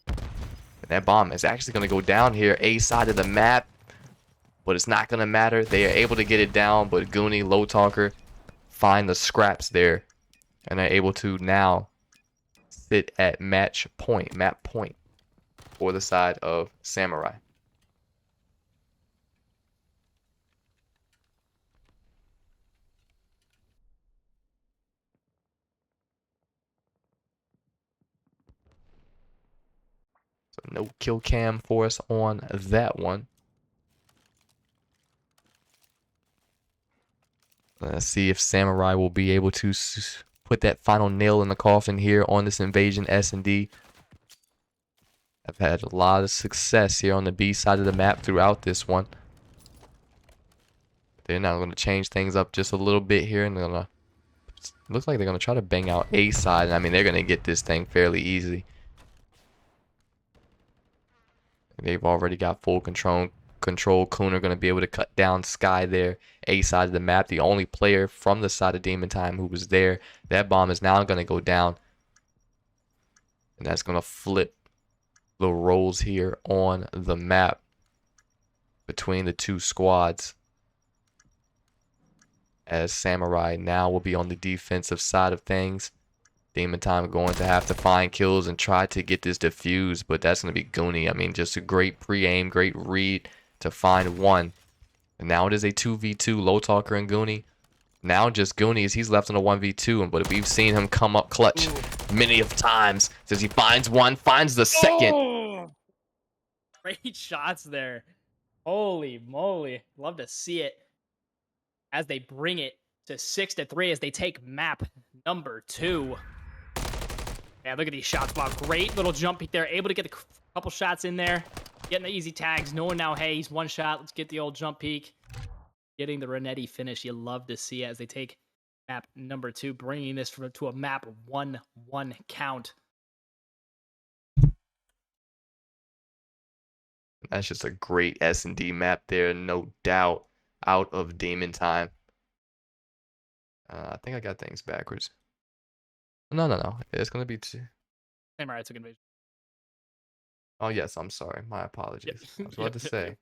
And that bomb is actually going to go down here, A side of the map. But it's not going to matter. They are able to get it down, but Goonie, Low Talker find the scraps there. And are able to now sit at map point for the side of Samurai. So no kill cam for us on that one. Let's see if Samurai will be able to put that final nail in the coffin here on this invasion S&D. I've had a lot of success here on the B side of the map throughout this one. They're now going to change things up just a little bit here, and they're going to looks like they're going to try to bang out A side. I mean, they're going to get this thing fairly easy. They've already got full control. Cooner going to be able to cut down Sky there. A side of the map. The only player from the side of Demon Time who was there. That bomb is now going to go down. And that's going to flip the roles here on the map between the two squads. as Samurai now will be on the defensive side of things. Demon Time going to have to find kills and try to get this defused, but that's going to be Goonie. I mean, just a great pre-aim, great read to find one. And now it is a 2v2, Low Talker and Goonie. Now just Goonies, he's left in a 1v2, but we've seen him come up clutch many of times. Says he finds one, finds the second. Oh! Great shots there. Holy moly. Love to see it as they bring it to 6-3 as they take map number 2. Yeah, look at these shots. Wow, great little jump peek there. Able to get a couple shots in there. Getting the easy tags. Knowing now, hey, he's one shot. Let's get the old jump peek. Getting the Renetti finish. You love to see it as they take map number 2, bringing this to a map 1-1 count. That's just a great S&D map there, no doubt, out of Demon Time. I think I got things backwards. No. It's going to be... Samurai took invasion. Oh, yes, I'm sorry. My apologies. Yep. I was about to say.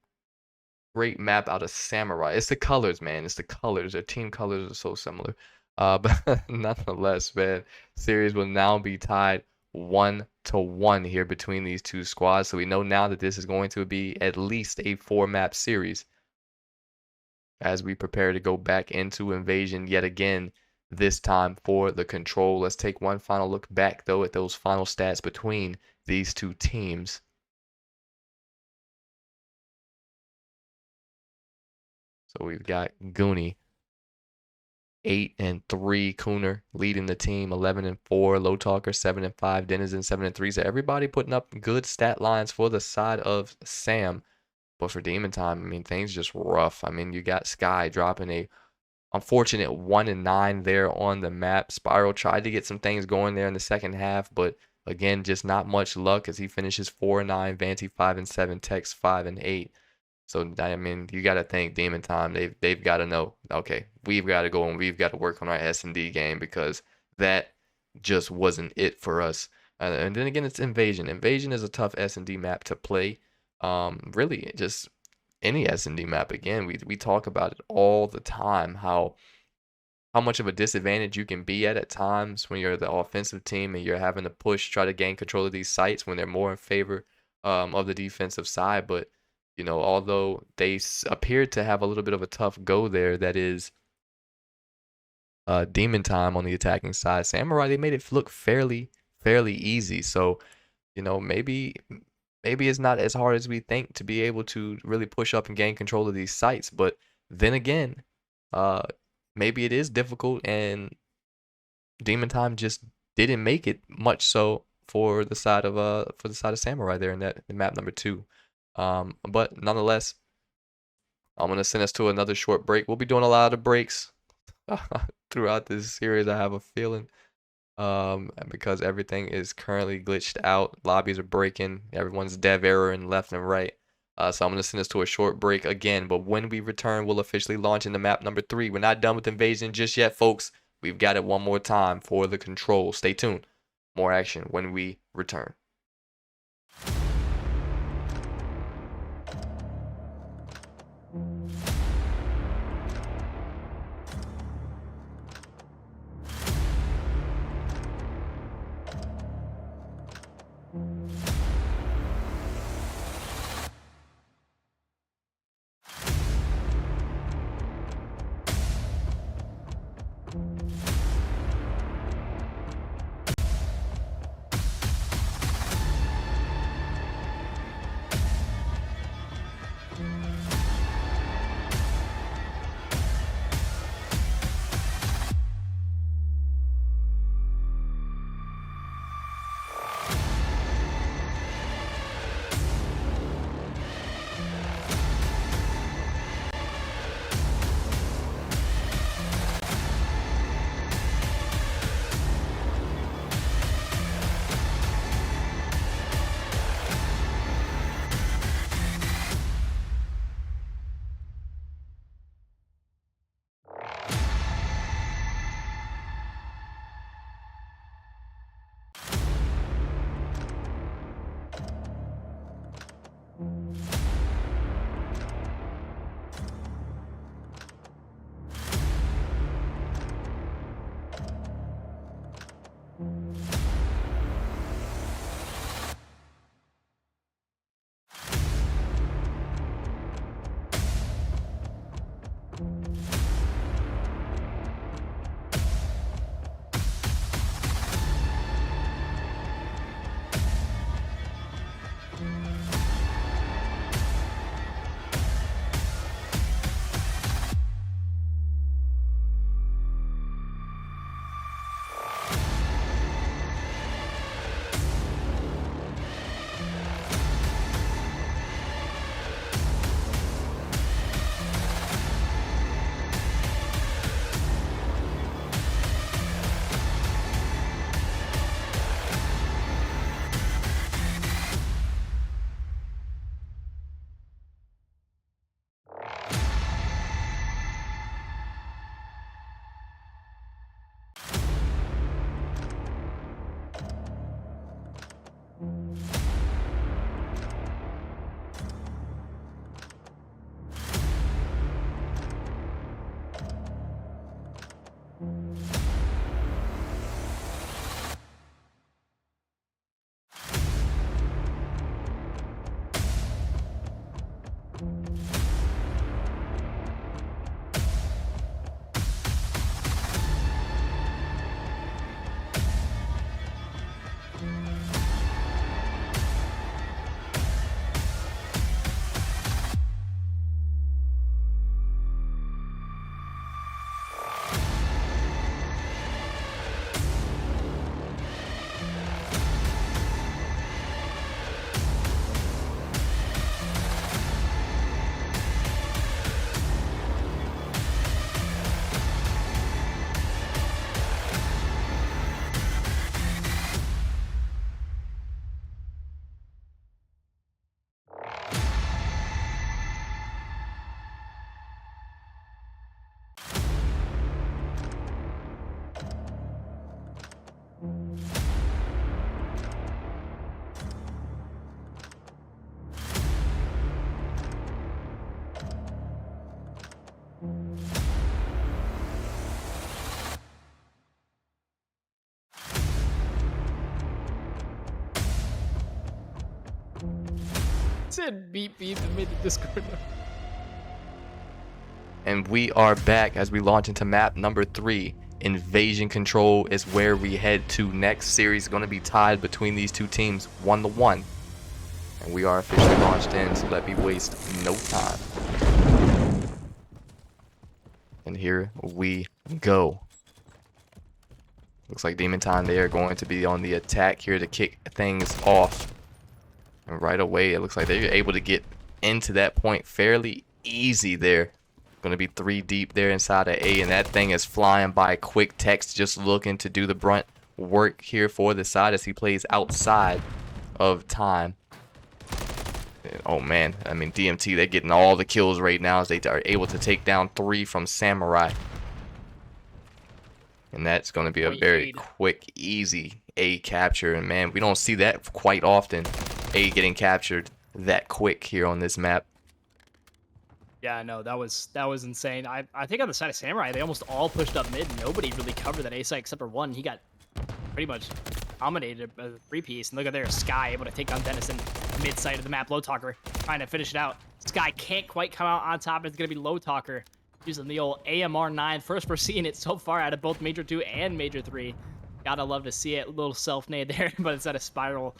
Great map out of Samurai. It's the colors, man. It's the colors. Their team colors are so similar. But nonetheless, man, series will now be tied 1-1 here between these two squads. So we know now that this is going to be at least a 4-map series as we prepare to go back into Invasion yet again, this time for the Control. Let's take one final look back, though, at those final stats between these two teams. So we've got Goonie, 8-3, Cooner leading the team, 11-4, Low Talker, 7-5, Denizen, 7-3. So everybody putting up good stat lines for the side of Sam. But for Demon Time, I mean, things just rough. I mean, you got Sky dropping a unfortunate 1-9 there on the map. Spiral tried to get some things going there in the second half, but again, just not much luck as he finishes 4-9, Vanty 5-7, Tex 5-8. So, I mean, you got to think Demon Time, they've got to know, okay, we've got to go and we've got to work on our S&D game because that just wasn't it for us. And then again, it's Invasion. Invasion is a tough S&D map to play. Really, just any S&D map. Again, we talk about it all the time, how much of a disadvantage you can be at times when you're the offensive team and you're having to push, try to gain control of these sites when they're more in favor of the defensive side. But you know, although they appeared to have a little bit of a tough go there, that is Demon Time on the attacking side. Samurai, they made it look fairly easy. So, you know, maybe it's not as hard as we think to be able to really push up and gain control of these sites. But then again, maybe it is difficult, and Demon Time just didn't make it much so for the side of Samurai there in map number 2. But nonetheless, I'm going to send us to another short break. We'll be doing a lot of breaks throughout this series, I have a feeling. Because everything is currently glitched out. Lobbies are breaking. Everyone's dev erroring left and right. So I'm going to send us to a short break again. But when we return, we'll officially launch into map number 3. We're not done with Invasion just yet, folks. We've got it one more time for the Control. Stay tuned. More action when we return. said beep beep and made the Discord. And we are back as we launch into map number 3. Invasion Control is where we head to next. Series is going to be tied between these two teams 1-1. And we are officially launched in, so let me waste no time. And here we go. Looks like Demon Time, they are going to be on the attack here to kick things off. And right away, it looks like they're able to get into that point fairly easy there. Going to be 3 deep there inside of A, and that thing is flying by. Quick Text just looking to do the brunt work here for the side as he plays outside of time. And, oh man, I mean DMT, they're getting all the kills right now as they are able to take down 3 from Samurai. And that's going to be a very quick, easy A capture. And man, we don't see that quite often. A getting captured that quick here on this map. Yeah, no, that was insane. I think on the side of Samurai, they almost all pushed up mid. Nobody really covered that A site except for one. He got pretty much dominated as a 3-piece. And look at there, Sky able to take down Dennison mid side of the map. Low Talker trying to finish it out. Sky can't quite come out on top. It's going to be Low Talker using the old AMR9. First we're seeing it so far out of both Major 2 and Major 3. Gotta love to see it. Little self-nade there, but it's at a Spiral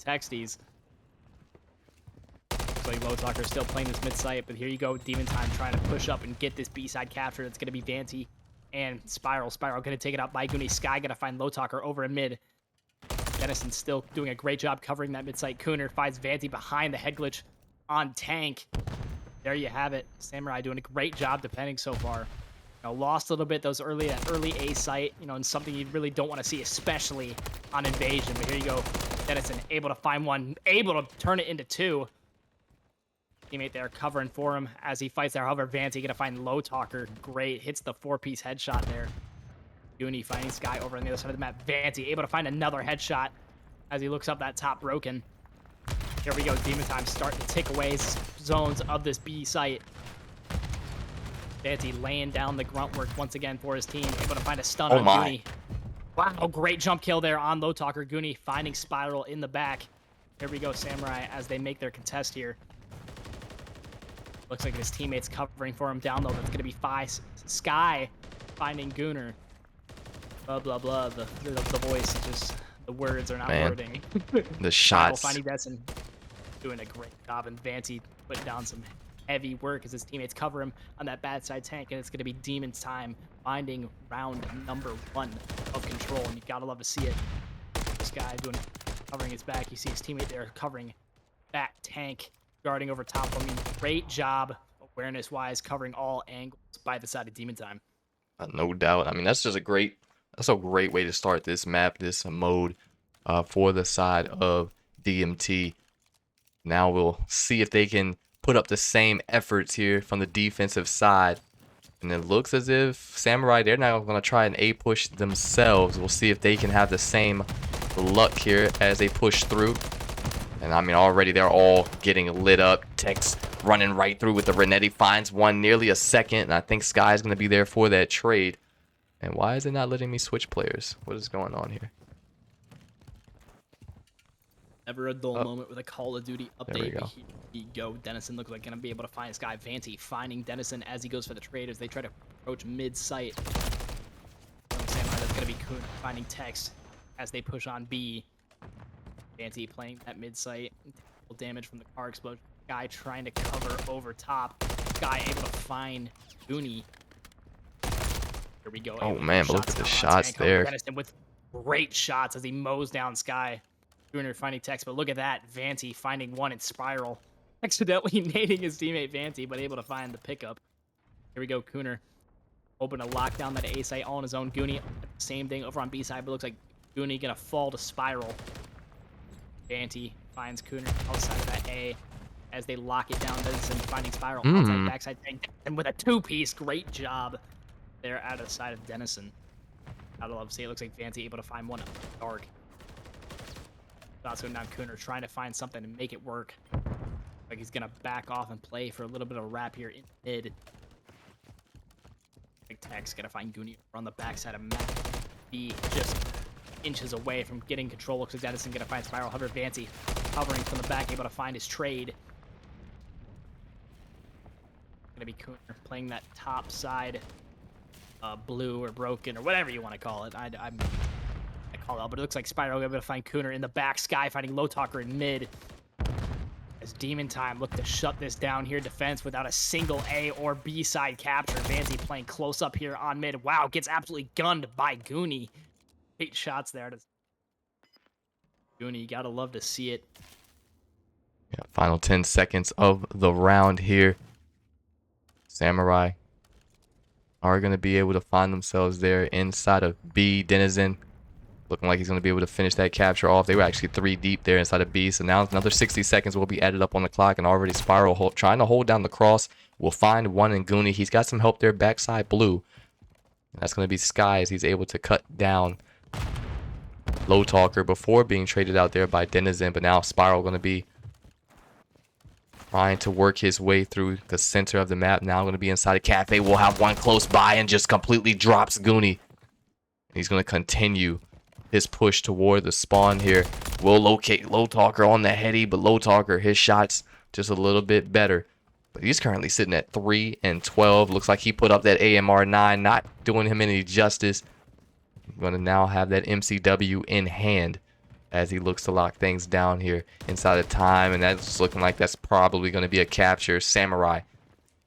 Texties. So Low Talker still playing this mid-site, but here you go, Demon Time trying to push up and get this B-side capture. It's going to be Vanty and Spiral. Spiral going to take it out by Goonie. Sky going to find Low Talker over in mid. Dennison still doing a great job covering that mid-site. Cooner finds Vanty behind the head glitch on Tank. There you have it. Samurai doing a great job defending so far. You know, lost a little bit that early A site, you know, and something you really don't want to see, especially on Invasion. But here you go, Dennison able to find one, able to turn it into 2. Teammate there covering for him as he fights there. However, Vanty gonna find Low Talker. Great, hits the 4-piece headshot there. Goonie finding Sky over on the other side of the map. Vanty able to find another headshot as he looks up that top broken. Here we go, Demon Time starting to take away zones of this B site. Vanty laying down the grunt work once again for his team. Able to find a stun on Goonie. Wow, great jump kill there on Low Talker. Goonie finding Spiral in the back. Here we go, Samurai, as they make their contest here. Looks like his teammates covering for him down low. That's going to be Sky finding Gooner. Blah, blah, blah. The voice, just the words are not wording. The shots. Finding Destin doing a great job. And Vanty putting down some heavy work as his teammates cover him on that bad side tank. And it's going to be Demon Time finding round number 1 of Control. And you got to love to see it. This guy covering his back. You see his teammate there covering that tank. Guarding over top. I mean, great job awareness-wise, covering all angles by the side of Demon Time. No doubt. I mean, that's a great way to start this map, this mode, for the side of DMT. Now we'll see if they can put up the same efforts here from the defensive side. And it looks as if Samurai, they're now going to try an A push themselves. We'll see if they can have the same luck here as they push through. And I mean, already they're all getting lit up. Tex running right through with the Renetti. Finds one nearly a second. And I think Sky's going to be there for that trade. And why is it not letting me switch players? What is going on here? Never a dull moment with a Call of Duty update. There we go. Here we go. Dennison looks like going to be able to find Sky. Vanty finding Dennison as he goes for the trade as they try to approach mid-site. Samurai, that's going to be Kuhn finding Tex as they push on B. Vanty playing that mid-site. Damage from the car explosion. Guy trying to cover over top. Guy able to find Goonie. Here we go. Oh man, but look at the shots there. Dennison with great shots as he mows down Sky. Gooner finding Tex, but look at that. Vanty finding one in Spiral. Accidentally nading his teammate Vanty, but able to find the pickup. Here we go, Cooner. Hoping to lock down that A site all on his own. Goonie, same thing over on B side, but looks like Goonie gonna fall to Spiral. Vanty finds Cooner outside of that A as they lock it down. Dennison finding Spiral outside backside tank. And with a 2-piece, great job there out of the side of Dennison. I'd love to see it. Looks like Vanty able to find one dark. Shots going down Cooner trying to find something to make it work. Like he's gonna back off and play for a little bit of wrap here in mid. Big Tex gonna find Goonie on the backside of map. B just inches away from getting control. Looks like Dennison gonna find Spiral. However, Vanty hovering from the back, able to find his trade. Cooner playing that top side, blue or broken or whatever you want to call it. I call it out, but it looks like Spiral able to find Cooner in the back. Sky finding Low Talker in mid. As Demon Time look to shut this down here, defense without a single A or B side capture. Vanzi playing close up here on mid. Wow, gets absolutely gunned by Goonie. 8 shots there. Goonie, gotta love to see it. Yeah, final 10 seconds of the round here. Samurai are going to be able to find themselves there inside of B. Denizen looking like he's going to be able to finish that capture off. They were actually 3 deep there inside of B. So now another 60 seconds will be added up on the clock. And already Spiral trying to hold down the cross. Will find one in Goonie. He's got some help there backside blue. And that's going to be Sky as he's able to cut down Low Talker before being traded out there by Denizen. But now Spiral going to be trying to work his way through the center of the map. Now going to be inside a cafe. We'll have one close by and just completely drops Goonie. He's going to continue his push toward the spawn here. Will locate Low Talker on the heady, but Low Talker, his shots just a little bit better. But he's currently sitting at 3 and 12. Looks like he put up that AMR 9, not doing him any justice. Going to now have that MCW in hand as he looks to lock things down here inside of time. And that's looking like that's probably going to be a capture. Samurai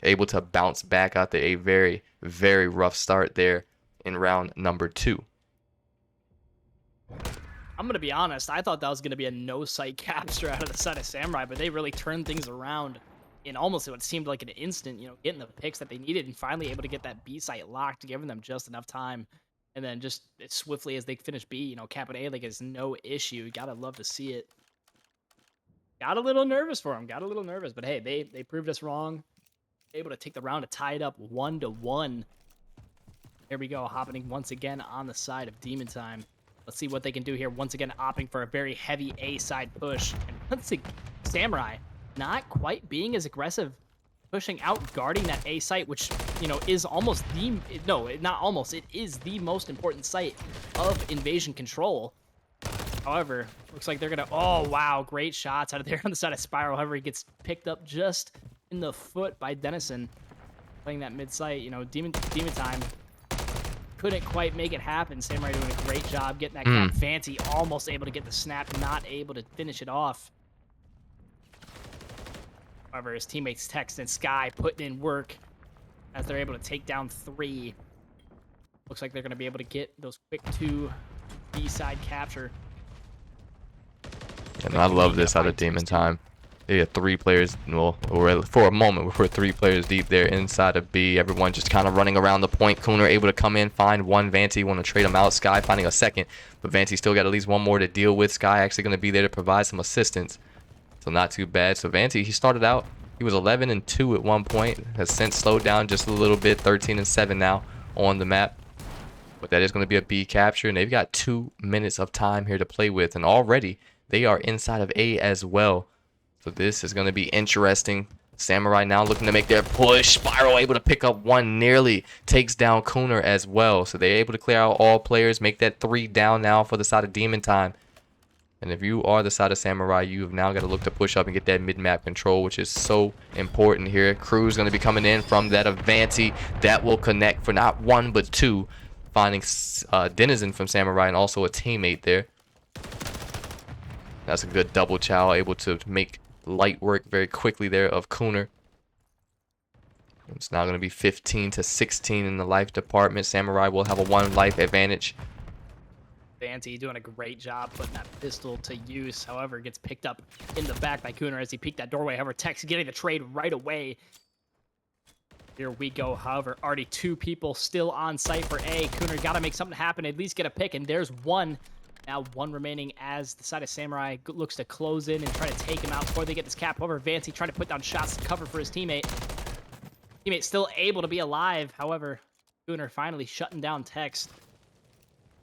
able to bounce back after a very, very rough start there in round number 2. I'm going to be honest. I thought that was going to be a no-sight capture out of the side of Samurai, but they really turned things around in almost what seemed like an instant, getting the picks that they needed and finally able to get that B site locked, giving them just enough time. And then just as swiftly as they finish B, cap it A like it's no issue. Gotta love to see it. Got a little nervous for him. Got a little nervous, but hey, they proved us wrong. Able to take the round to tie it up 1-1. Here we go, hopping once again on the side of Demon Time. Let's see what they can do here. Once again, opting for a very heavy A side push. And let's see, Samurai not quite being as aggressive, pushing out, guarding that A site, which, is almost not almost, it is the most important site of invasion control. However, looks like they're gonna, oh wow, great shots out of there on the side of Spiral. However, he gets picked up just in the foot by Denizen, playing that mid site. Demon Time couldn't quite make it happen. Samurai doing a great job getting that cap. Fancy almost able to get the snap, not able to finish it off. However, his teammates Text and Sky putting in work as they're able to take down 3. Looks like they're going to be able to get those quick 2 B-side capture. And I love this out of Demon Time. They had 3 players, well, for a moment, we were 3 players deep there inside of B. Everyone just kind of running around the point. Cooner able to come in, find one. Vanti want to trade him out. Sky finding a second, but Vanti still got at least one more to deal with. Sky actually going to be there to provide some assistance. So not too bad. So Vanti, he started out, he was 11 and 2 at one point. Has since slowed down just a little bit, 13 and 7 now on the map. But that is going to be a B capture, and they've got 2 minutes of time here to play with. And already they are inside of A as well. So this is going to be interesting. Samurai now looking to make their push. Spiral able to pick up one, nearly takes down Cooner as well. So they're able to clear out all players, make that 3 down now for the side of Demon Time. And if you are the side of Samurai, you've now got to look to push up and get that mid-map control, which is so important here. Crew's going to be coming in from that Avanti. That will connect for not 1 but 2. Finding Denizen from Samurai and also a teammate there. That's a good double chow, able to make light work very quickly there of Cooner. It's now going to be 15 to 16 in the life department. Samurai will have a 1 life advantage. Vanti doing a great job putting that pistol to use. However, gets picked up in the back by Cooner as he peeked that doorway. However, Tex getting the trade right away. Here we go. However, already 2 people still on site for A. Cooner got to make something happen, at least get a pick, and there's 1. Now 1 remaining as the side of Samurai looks to close in and try to take him out before they get this cap. However, Vanti trying to put down shots to cover for his teammate. Teammate still able to be alive. However, Cooner finally shutting down Text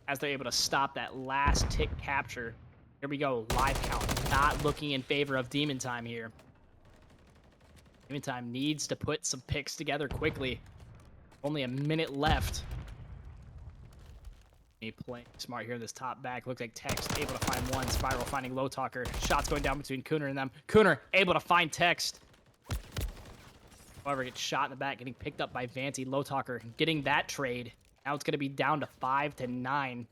as they're able to stop that last tick capture. Here we go. Live count not looking in favor of Demon Time here. Demon Time needs to put some picks together quickly. Only a minute left. Playing smart here in this top back. Looks like Text able to find 1. Spiral finding Low Talker. Shots going down between Cooner and them. Cooner able to find Text. However, gets shot in the back, getting picked up by Vanty Lowtalker, getting that trade. Now it's going to be down to 5 to 9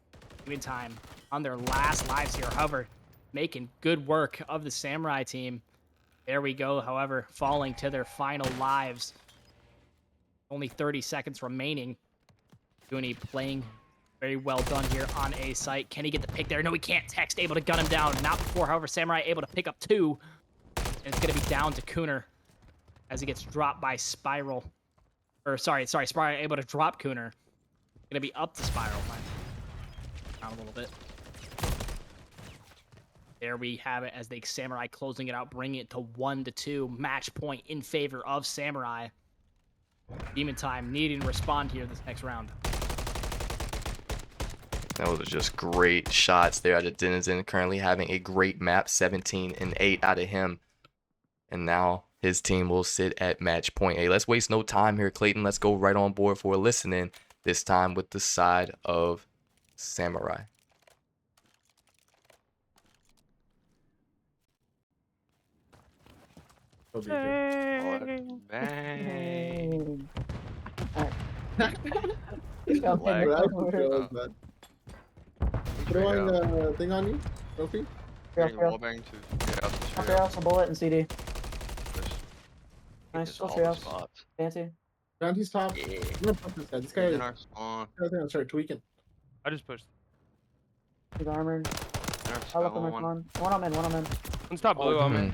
in time on their last lives here. However, making good work of the Samurai team. There we go, however, falling to their final lives. Only 30 seconds remaining. Goonie playing very well done here on A site. Can he get the pick there? No, he can't. Text able to gun him down. Not before, however, Samurai able to pick up 2. And it's going to be down to Cooner as he gets dropped by Spiral. Or, sorry, Spiral able to drop Cooner. Going to be up to Spiral. Down a little bit. There we have it as the Samurai closing it out, bringing it to 1 to 2. Match point in favor of Samurai. Demon Time needing to respond here this next round. That was just great shots there out of Denizen. Currently having a great map, 17 and 8 out of him. And now his team will sit at match point. Hey, let's waste no time here, Clayton. Let's go right on board for listening. This time with the side of Samurai. Bang. Throwing a thing on you, Trophy? Wallbang to get out the I'll throw out some bullet and CD. Just Nice, go all through the us. spots. Fancy. Round top. Yeah. I'm gonna pump this guy. This guy He's is in our spawn. gonna start tweaking. I just pushed. He's armored. In our I'll look at my spawn. phone. One on in. One stop blue, I'm in.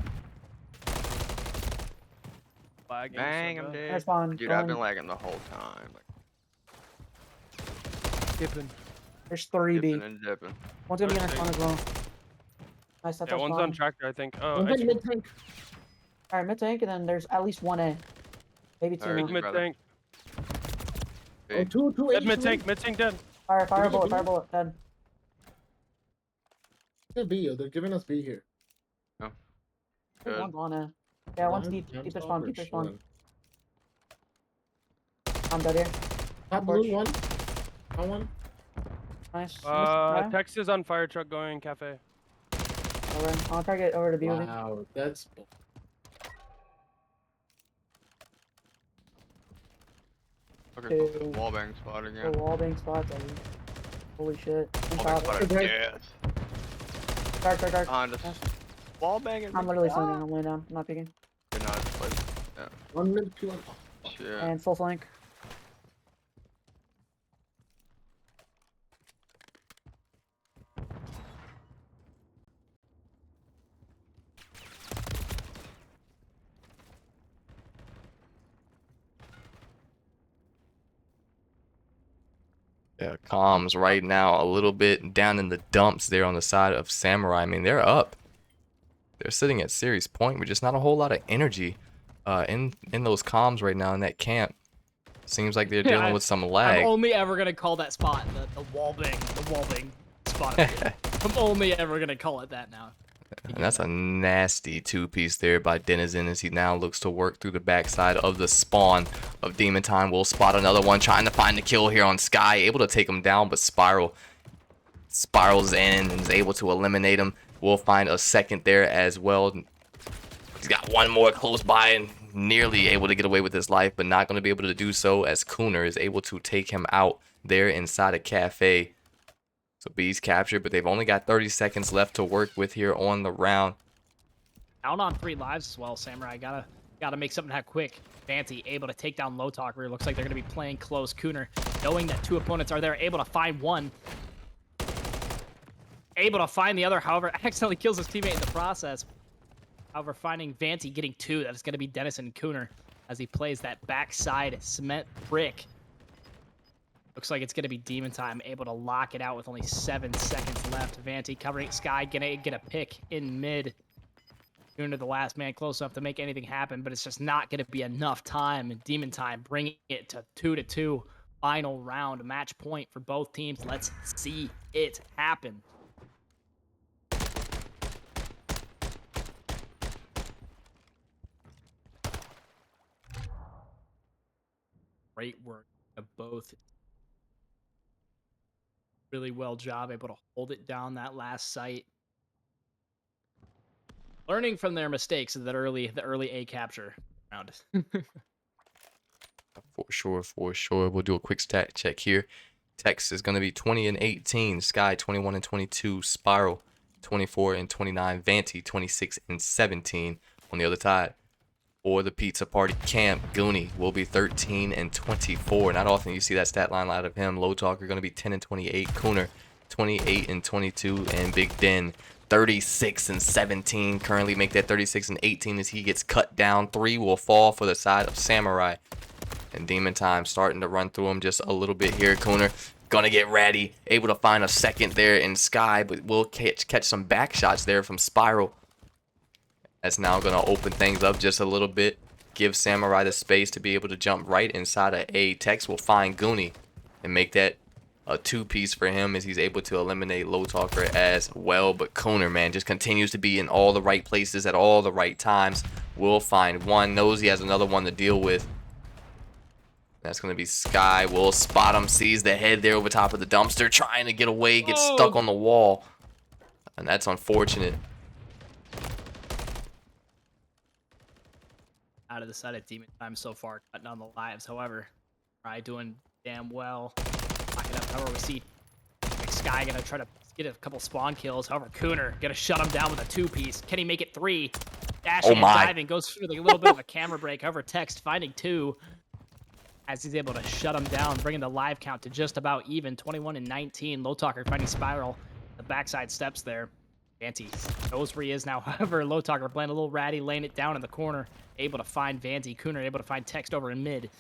Bang, I'm Nice dead. spawn. Dude, Go I've in. been lagging the whole time. Like, Skipping. There's 3 B. dipping and dipping. One's gonna be in our spawn as well. Nice, that's Yeah, our one's spawn. on tractor, I think. Oh, One ice thing cream. mid tank. Alright, mid tank, and then there's at least 1A. Maybe 2 Alright, now. Mid brother. tank. Oh, Big. two Dead H, mid two tank, H. mid tank dead. Fire we bullet, get dead. They're B, yo. They're giving us B here. I think Good. one's on A. Yeah, one's Down- deep. down Keep their top spawn, or keep their spawn. chilling? I'm dead here. Top Porch. blue one. Top one. Nice. Text is on fire truck going cafe. Over. I'll try to get over to B with you. Wow, that's Okay, go for the Two. wallbang spot The again. wall being spots. Holy shit. Wallbang spot Okay. again. Dark. Behind us. Nice. Wallbang is I'm literally slowing down. I'm laying down. I'm not peeking. You're not like, one mid, two on. shit. And full flank. Yeah, comms right now a little bit down in the dumps there on the side of Samurai. I mean, they're up. They're sitting at series point with just not a whole lot of energy in those comms right now in that camp. Seems like they're dealing with some lag. I'm only ever going to call that spot the wall bang spot. I'm only ever going to call it that now. And that's a nasty two-piece there by Denizen as he now looks to work through the backside of the spawn of Demon Time. Will spot another one, trying to find the kill here on Sky. Able to take him down, but spirals in and is able to eliminate him. We'll find a second there as well. He's got one more close by and nearly able to get away with his life, but not going to be able to do so as Cooner is able to take him out there inside a cafe. So B's captured, but they've only got 30 seconds left to work with here on the round. Out on 3 lives as well, Samurai. Gotta make something happen quick. Fancy able to take down Low Talker. Looks like they're gonna be playing close. Cooner, knowing that 2 opponents are there, able to find one. Able to find the other, however, accidentally kills his teammate in the process. However, finding Vanty getting 2. That is gonna be Dennis and Cooner as he plays that backside cement brick. Looks like it's going to be Demon Time, able to lock it out with only 7 seconds left. Vanty covering Sky, gonna get a pick in mid. Cooner, the last man close enough to make anything happen, but it's just not going to be enough time. And Demon Time bringing it to 2-2. Final round, match point for both teams. Let's see it happen. Great work of both. Really well job, able to hold it down that last site. Learning from their mistakes of the early A capture round. For sure, for sure. We'll do a quick stat check here. Tex is going to be 20 and 18. Sky 21 and 22. Spiral 24 and 29. Vanty 26 and 17. On the other side, for the pizza party camp, Goonie will be 13 and 24. Not often you see that stat line out of him. Low Talker going to be 10 and 28. Cooner 28 and 22. And Big Den 36 and 17. Currently make that 36 and 18 as he gets cut down. 3 will fall for the side of Samurai. And Demon Time starting to run through him just a little bit here. Cooner gonna get ready, able to find a second there in Sky, but will catch some back shots there from Spiral. That's now gonna open things up just a little bit, give Samurai the space to be able to jump right inside of A. Tex will find Goonie and make that a 2-piece for him as he's able to eliminate Low Talker as well. But Cooner, man, just continues to be in all the right places at all the right times. Will find one, knows he has another one to deal with. That's going to be Sky. Will spot him, sees the head there over top of the dumpster, trying to get away, gets stuck on the wall. And that's unfortunate. Out of the side of Demon Time so far, cutting down the lives. However, Fry doing damn well. Locking up. However, we see Sky gonna try to get a couple spawn kills. However, Cooner gonna shut him down with a 2-piece. Can he make it 3? Dashing and diving, goes through like a little bit of a camera break. However, Text finding 2 as he's able to shut him down, bringing the live count to just about even. 21 and 19. Low Talker finding Spiral. The backside steps there. Vanty knows where he is now. However, Low Talker playing a little ratty, laying it down in the corner. Able to find Vanty. Cooner able to find Text over in mid.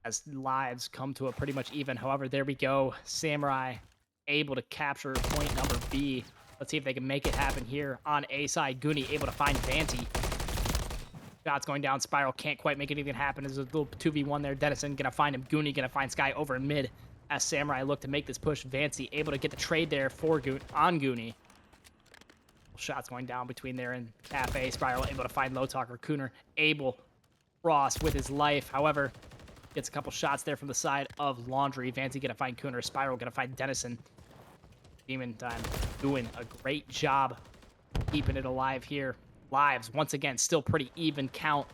As lives come to a pretty much even. However, there we go. Samurai able to capture point number B. Let's see if they can make it happen here on A side. Goonie able to find Vanty. Shots going down. Spiral can't quite make anything happen. There's a little 2v1 there. Dennison gonna find him. Goonie gonna find Sky over in mid. As Samurai look to make this push. Vancy able to get the trade there for on Goonie. Shots going down between there and Cafe. Spiral able to find Low Talker. Cooner able cross with his life. However, gets a couple shots there from the side of Laundry. Vancy gonna find Cooner. Spiral gonna find Dennison. Demon Time doing a great job keeping it alive here. Lives, once again, still pretty even count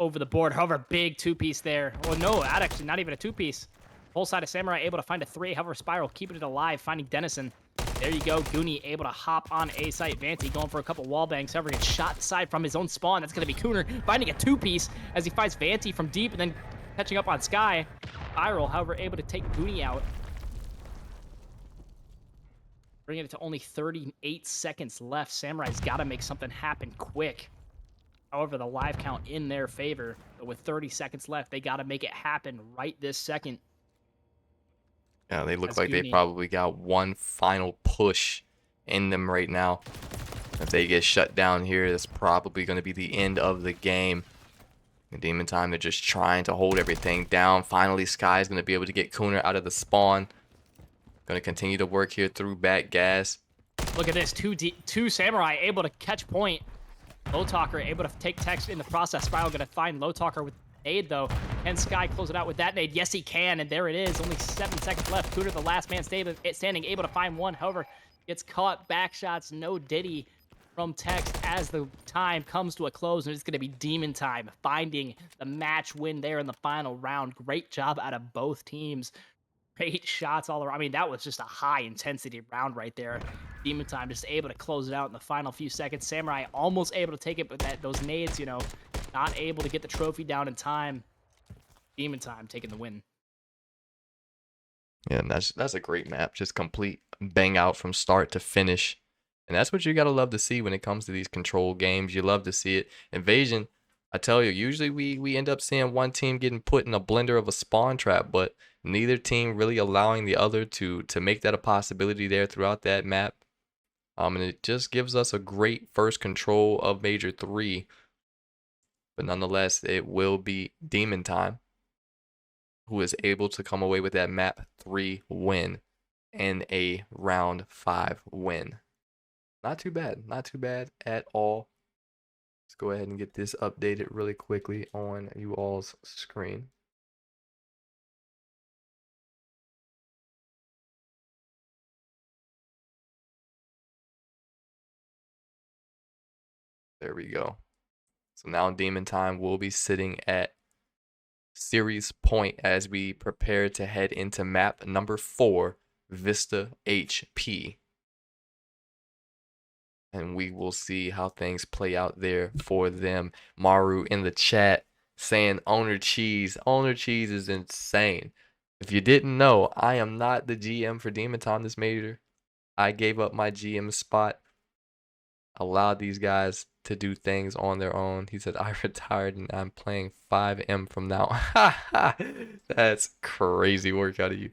over the board. However, big 2-piece there. Oh, no, actually not even a 2-piece. Whole side of Samurai able to find a 3. However, Spiral keeping it alive, finding Dennison. There you go. Goonie able to hop on A site. Vanty going for a couple wall bangs. However, gets shot aside from his own spawn. That's going to be Cooner finding a 2-piece as he finds Vanty from deep and then catching up on Sky. Spiral, however, able to take Goonie out. Bringing it to only 38 seconds left. Samurai's got to make something happen quick. However, the live count in their favor. But with 30 seconds left, they got to make it happen right this second. Yeah, they look like they probably got one final push in them right now. If they get shut down here, that's probably going to be the end of the game. In Demon Time, they're just trying to hold everything down. Finally, Sky's going to be able to get Cooner out of the spawn. Going to continue to work here through back gas. Look at this. Two Samurai able to catch point. Low Talker able to take Text in the process. Spiral going to find Low Talker with nade, though. Can Sky close it out with that nade? Yes, he can, and there it is. Only 7 seconds left. Cooner, the last man standing, able to find one. However, gets caught. Back shots, no Diddy from Text as the time comes to a close, and it's going to be Demon Time finding the match win there in the final round. Great job out of both teams. Great shots all around. I mean, that was just a high-intensity round right there. Demon Time just able to close it out in the final few seconds. Samurai almost able to take it, but those nades, you know, not able to get the trophy down in time. Demon Time taking the win. Yeah, and that's a great map. Just complete bang out from start to finish. And that's what you got to love to see when it comes to these control games. You love to see it. Invasion, I tell you, usually we end up seeing one team getting put in a blender of a spawn trap, but neither team really allowing the other to make that a possibility there throughout that map. And it just gives us a great first control of Major 3. But nonetheless, it will be Demon Time who is able to come away with that map 3 win and a round 5 win. Not too bad. Not too bad at all. Let's go ahead and get this updated really quickly on you all's screen. There we go. So now Demon Time will be sitting at series point as we prepare to head into map number 4, Vista HP. And we will see how things play out there for them. Maru in the chat saying Owner Cheese. Owner Cheese is insane. If you didn't know, I am not the GM for Demon Time this major. I gave up my GM spot. Allowed these guys to do things on their own. He said, I retired and I'm playing 5M from now. That's crazy work out of you.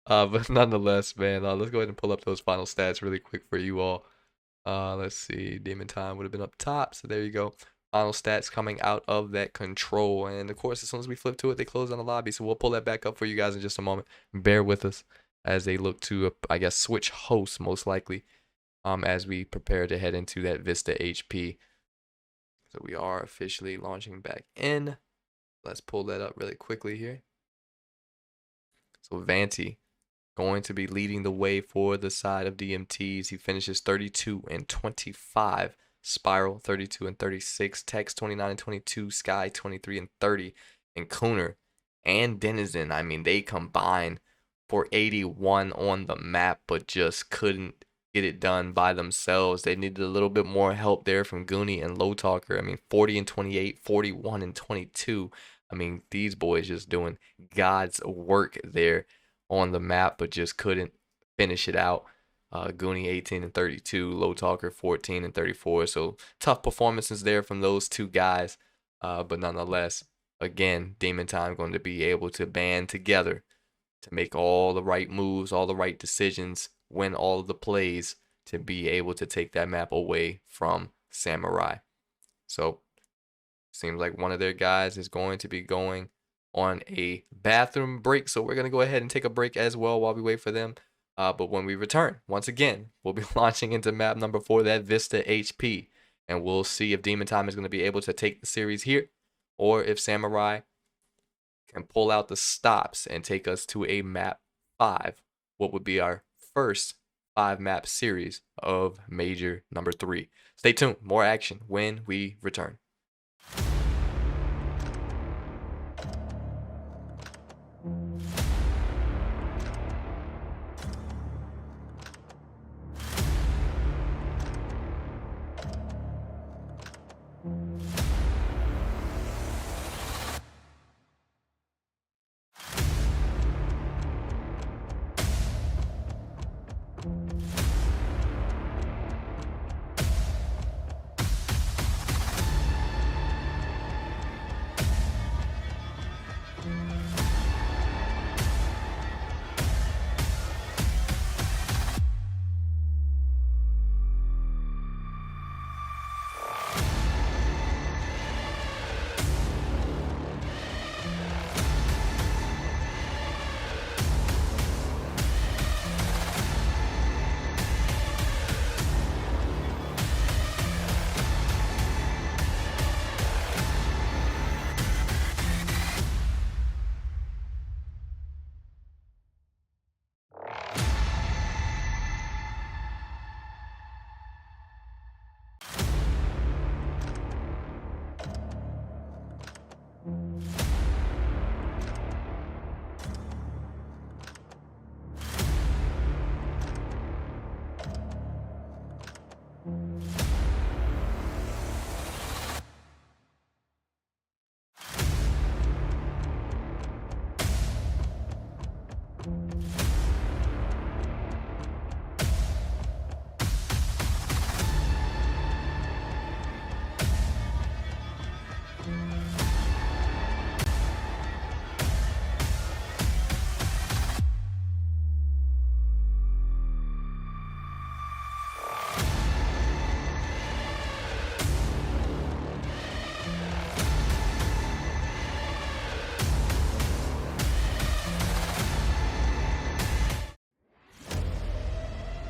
But nonetheless, man, let's go ahead and pull up those final stats really quick for you all. Let's see. Demon Time would have been up top. So there you go. Final stats coming out of that control. And of course, as soon as we flip to it, they close on the lobby. So we'll pull that back up for you guys in just a moment. Bear with us as they look to, I guess, switch hosts most likely. As we prepare to head into that Vista HP. So we are officially launching back in. Let's pull that up really quickly here. So Vanti going to be leading the way for the side of DMTs. He finishes 32 and 25. Spiral 32 and 36. Tex 29 and 22. Sky 23 and 30. And Cooner and Denizen, I mean, they combined for 81 on the map, but just couldn't get it done by themselves. They needed a little bit more help there from Goonie and Low Talker. I mean, 40 and 28, 41 and 22. I mean, these boys just doing God's work there on the map, but just couldn't finish it out. Goonie 18 and 32, Low Talker 14 and 34. So tough performances there from those two guys. But nonetheless, again, Demon Time going to be able to band together to make all the right moves, all the right decisions, win all of the plays to be able to take that map away from Samurai. So seems like one of their guys is going to be going on a bathroom break. So we're going to go ahead and take a break as well while we wait for them. But when we return, once again, we'll be launching into map number 4, that Vista HP. And we'll see if Demon Time is going to be able to take the series here, or if Samurai can pull out the stops and take us to a map 5. What would be our first 5-map series of major number 3. Stay tuned. More action when we return.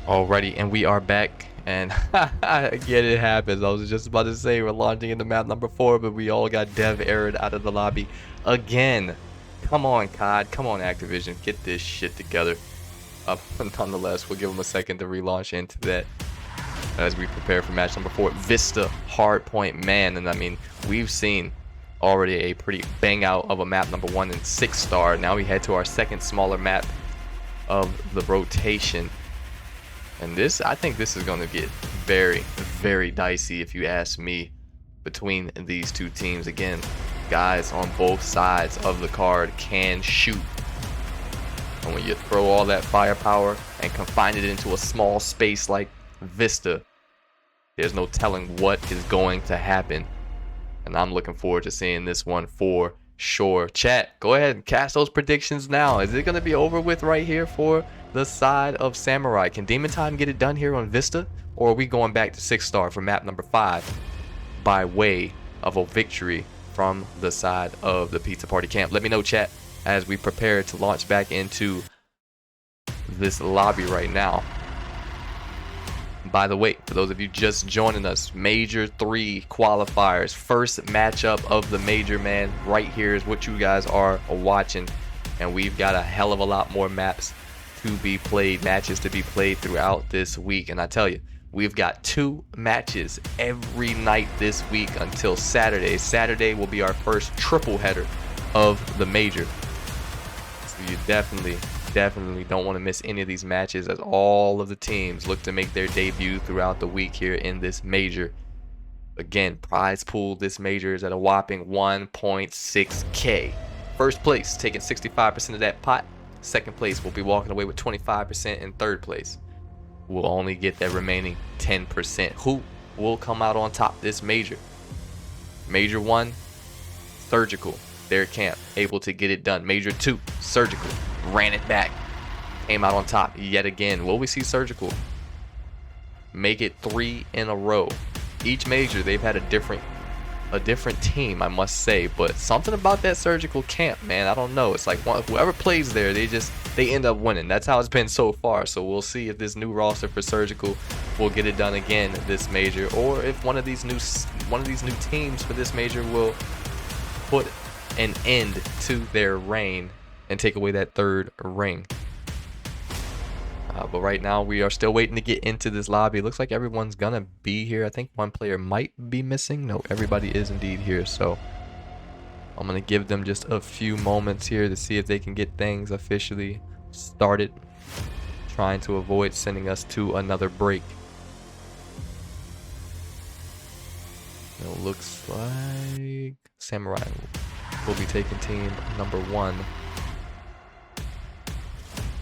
Alrighty, and we are back, and again it happens. I was just about to say we're launching into map number 4, but we all got dev errored out of the lobby again. Come on, COD, come on, Activision, get this shit together. Nonetheless, we'll give them a second to relaunch into that as we prepare for match number 4. Vista Hardpoint, man. And I mean, we've seen already a pretty bang out of a map number 1 in 6 star. Now we head to our second smaller map of the rotation. And this, I think this is going to get very, very dicey if you ask me, between these two teams. Again, guys on both sides of the card can shoot. And when you throw all that firepower and confine it into a small space like Vista, there's no telling what is going to happen. And I'm looking forward to seeing this one for sure. Chat, go ahead and cast those predictions now. Is it going to be over with right here for the side of Samurai? Can Demon Time get it done here on Vista? Or are we going back to 6 star for map number 5 by way of a victory from the side of the Pizza Party camp? Let me know, chat, as we prepare to launch back into this lobby right now. By the way, for those of you just joining us, Major 3 qualifiers, first matchup of the Major, man. Right here is what you guys are watching, and we've got a hell of a lot more maps to be played, matches to be played throughout this week. And I tell you, we've got 2 matches every night this week until Saturday. Saturday will be our first triple header of the Major. So you definitely don't want to miss any of these matches, as all of the teams look to make their debut throughout the week here in this Major. Again, prize pool this Major is at a whopping 1.6K. First place taking 65% of that pot. Second place will be walking away with 25%, and third place will only get that remaining 10%. Who will come out on top this Major? Major 1, Surgical, their camp, able to get it done. Major 2, Surgical, ran it back, came out on top yet again. Will we see Surgical make it 3 in a row? Each Major, they've had a different team, I must say, but something about that Surgical camp, man, I don't know. It's like whoever plays there, they end up winning. That's how it's been so far. So we'll see if this new roster for Surgical will get it done again this Major, or if one of these new teams for this Major will put an end to their reign and take away that 3rd ring. But right now we are still waiting to get into this lobby. It looks like everyone's gonna be here. I think one player might be missing. No, everybody is indeed here. So I'm gonna give them just a few moments here to see if they can get things officially started, trying to avoid sending us to another break. It looks like Samurai will be taking team number 1.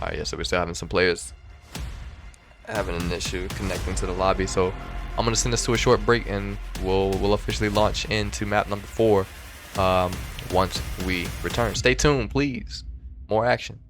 Alright, yeah, so we're still having some players having an issue connecting to the lobby. So I'm gonna send us to a short break, and we'll officially launch into map number 4 once we return. Stay tuned, please. More action.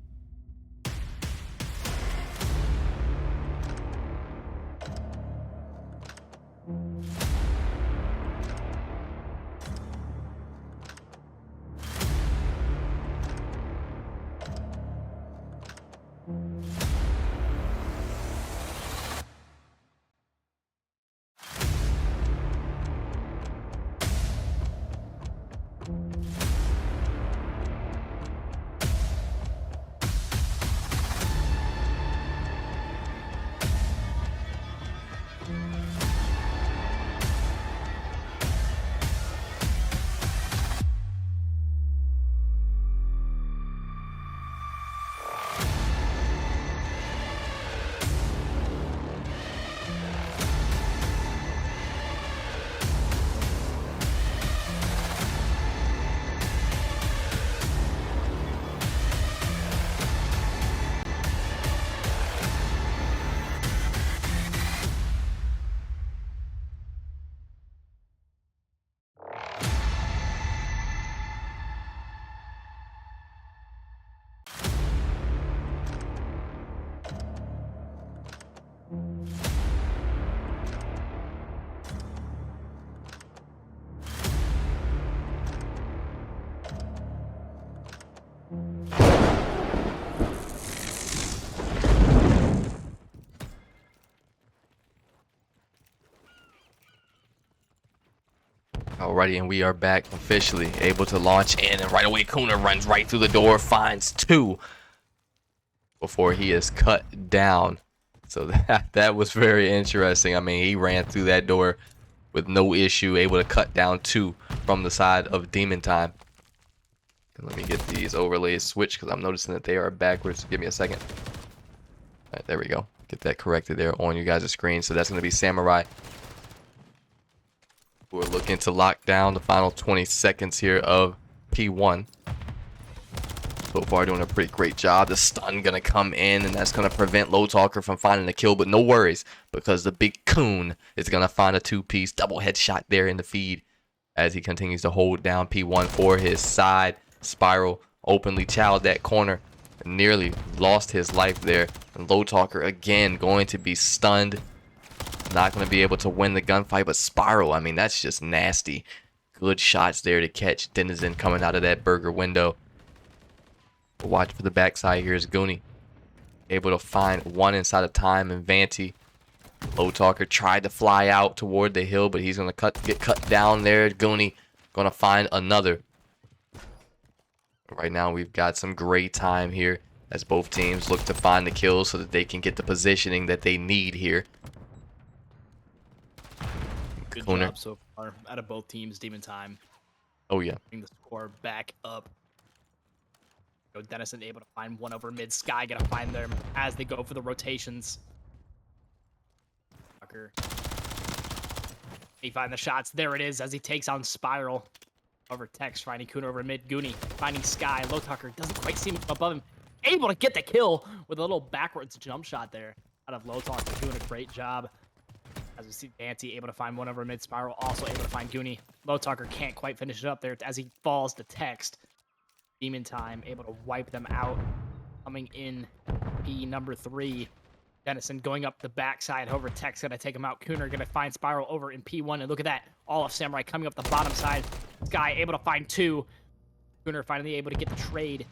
Alrighty, and we are back officially able to launch in, and right away Kuna runs right through the door, finds 2 before he is cut down. So that was very interesting. I mean, he ran through that door with no issue, able to cut down 2 from the side of Demon Time. And let me get these overlays switched because I'm noticing that they are backwards. Give me a second. All right, there we go. Get that corrected there on you guys' screen. So that's going to be Samurai, who are looking to lock down the final 20 seconds here of P1. So far doing a pretty great job. The stun gonna come in, and that's gonna prevent Low Talker from finding the kill, but no worries, because the big coon is gonna find a 2-piece double headshot there in the feed as he continues to hold down P1 for his side. Spiral openly chowed that corner and nearly lost his life there. And Low Talker again going to be stunned. Not gonna be able to win the gunfight, but Spiral, I mean, that's just nasty. Good shots there to catch Denizen coming out of that burger window. Watch for the backside here is Goonie. Able to find one inside of Time and Vanty. Low Talker tried to fly out toward the hill, but he's going to get cut down there. Goonie going to find another. Right now we've got some great time here as both teams look to find the kills so that they can get the positioning that they need here. Good Cooner. job so far out of both teams. Demon Time Oh yeah. bring the score back up. Dennison able to find one over mid. Sky gonna find them as they go for the rotations. Tucker. He find the shots. There it is as he takes on Spiral. Over Tex, finding Kuna over mid. Goonie finding Sky. Low Tucker doesn't quite see him above him. Able to get the kill with a little backwards jump shot there out of Low Tucker. Doing a great job. As we see Vanty able to find one over mid. Spiral also able to find Goonie. Low Tucker can't quite finish it up there as he falls to Text. Demon Time able to wipe them out. Coming in P number 3. Dennison going up the backside. Over Tex gonna take him out. Cooner gonna find Spiral over in P1. And look at that. All of Samurai coming up the bottom side. Sky able to find 2. Cooner finally able to get the trade.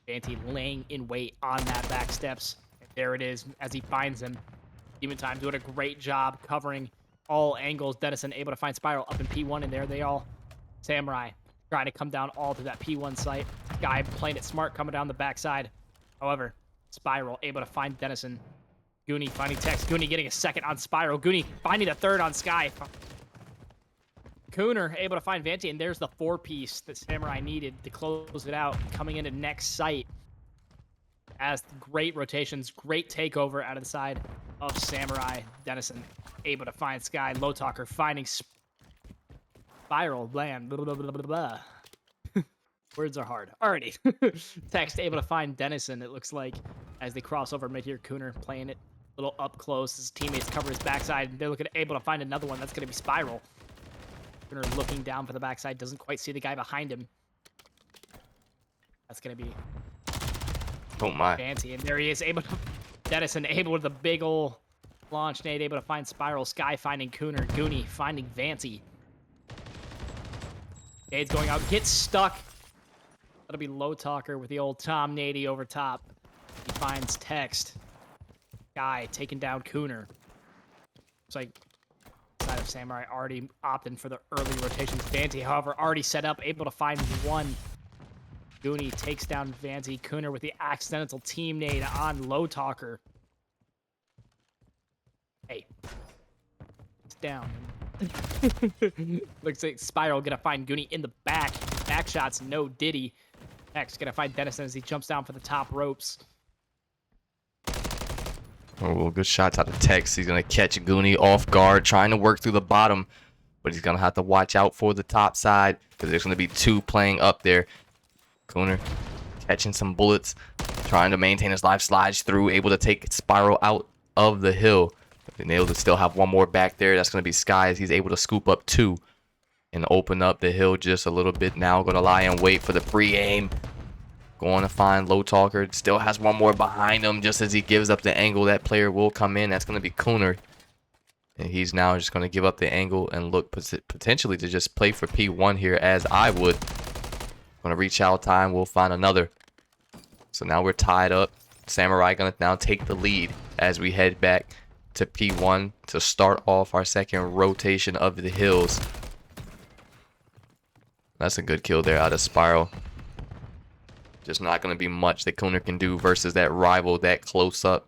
Vanty laying in wait on that back steps. And there it is as he finds him. Demon Time doing a great job covering all angles. Dennison able to find Spiral up in P1. And there they all. Samurai trying to come down all to that P1 site. Guy playing it smart, coming down the backside. However, Spiral able to find Dennison. Goonie finding Tex. Goonie getting a second on Spiral. Goonie finding a third on Sky. Cooner able to find Vanty, and there's the 4-piece that Samurai needed to close it out. Coming into next site. As great rotations, great takeover out of the side of Samurai. Dennison able to find Sky. Low Talker finding Spiral, land, blah, blah, blah, blah, blah. Words are hard. Alrighty. Text able to find Dennison, it looks like, as they cross over mid here. Cooner playing it a little up close. His teammates cover his backside. They're looking able to find another one. That's going to be Spiral. Cooner looking down for the backside. Doesn't quite see the guy behind him. That's going to be Oh my. Vanty. And there he is. Able to... Dennison able with a big ol' launch nade. Able to find Spiral. Sky finding Cooner. Goonie finding Vanty. Nade's going out, gets stuck. That'll be Low Talker with the old Tom Nady over top. He finds Text. Guy taking down Cooner. Looks like side of Samurai already opting for the early rotations. Vanty, however, already set up, able to find one. Goonie takes down Vanty. Cooner with the accidental team nade on Low Talker. Hey. It's down. Looks like Spiral gonna find Goonie in the back. Back shots, no Diddy. Next, gonna find Dennison as he jumps down for the top ropes. Oh, good shots out of Tex. He's going to catch Goonie off guard, trying to work through the bottom. But he's going to have to watch out for the top side because there's going to be 2 playing up there. Cooner catching some bullets, trying to maintain his life, slides through, able to take Spiral out of the hill. Been able to still have one more back there. That's going to be Sky as he's able to scoop up 2 and open up the hill just a little bit now. Going to lie and wait for the pre-aim. Going to find Low Talker. Still has one more behind him just as he gives up the angle. That player will come in. That's going to be Cooner. And he's now just going to give up the angle and look potentially to just play for P1 here as I would. Going to reach out time. We'll find another. So now we're tied up. Samurai going to now take the lead as we head back to P1 to start off our second rotation of the hills. That's a good kill there out of Spiral. Just not going to be much that Cooner can do versus that rival that close up.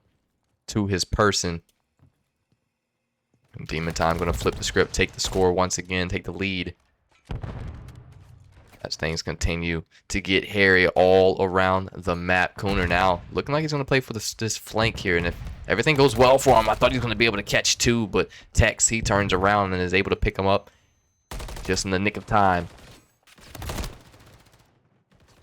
to his person. And Demon Time going to flip the script, take the score once again, take the lead. As things continue to get hairy all around the map. Cooner now looking like he's going to play for this flank here. And if everything goes well for him, I thought he was going to be able to catch 2. But Tex, he turns around and is able to pick him up just in the nick of time.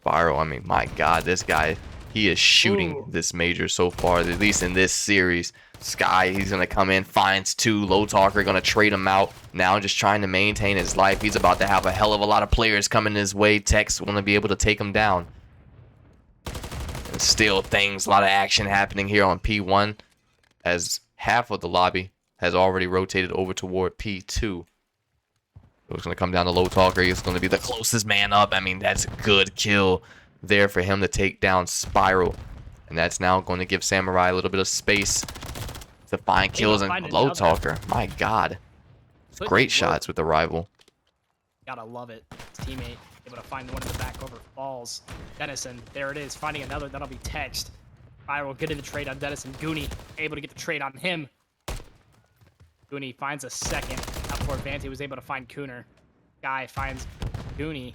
Spiral, I mean, my God, this guy, he is shooting this major so far, at least in this series. Sky, he's going to come in, finds 2. Low Talker going to trade him out. Now just trying to maintain his life. He's about to have a hell of a lot of players coming his way. Tex going to be able to take him down. And still things, a lot of action happening here on P1 as half of the lobby has already rotated over toward P2. So it's going to come down to Low Talker. He's going to be the closest man up. I mean, that's a good kill there for him to take down Spiral. And that's now going to give Samurai a little bit of space to find kills. And Low Talker, my God. Great shots with the rival. Gotta love it. His teammate able to find one in the back over Falls. Dennison, there it is, finding another. That'll be Text. Spiral getting the trade on Dennison. Goonie able to get the trade on him. Goonie finds a second. Up for Vante was able to find Cooner. Guy finds Goonie.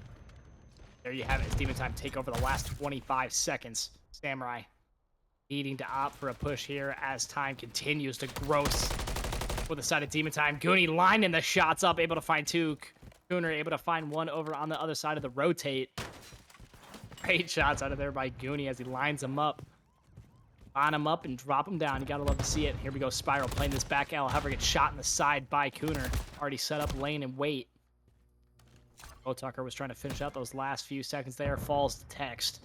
There you have it. It's Demon Time take over the last 25 seconds. Samurai needing to opt for a push here as time continues to gross for the side of Demon Time. Goonie lining the shots up, able to find 2. Cooner able to find 1 over on the other side of the rotate. Great shots out of there by Goonie as he lines him up. Line him up and drop him down. You gotta love to see it. Here we go. Spiral playing this back L. However, gets shot in the side by Cooner. Already set up lane and wait. Low Tucker was trying to finish out those last few seconds there. Falls to Text.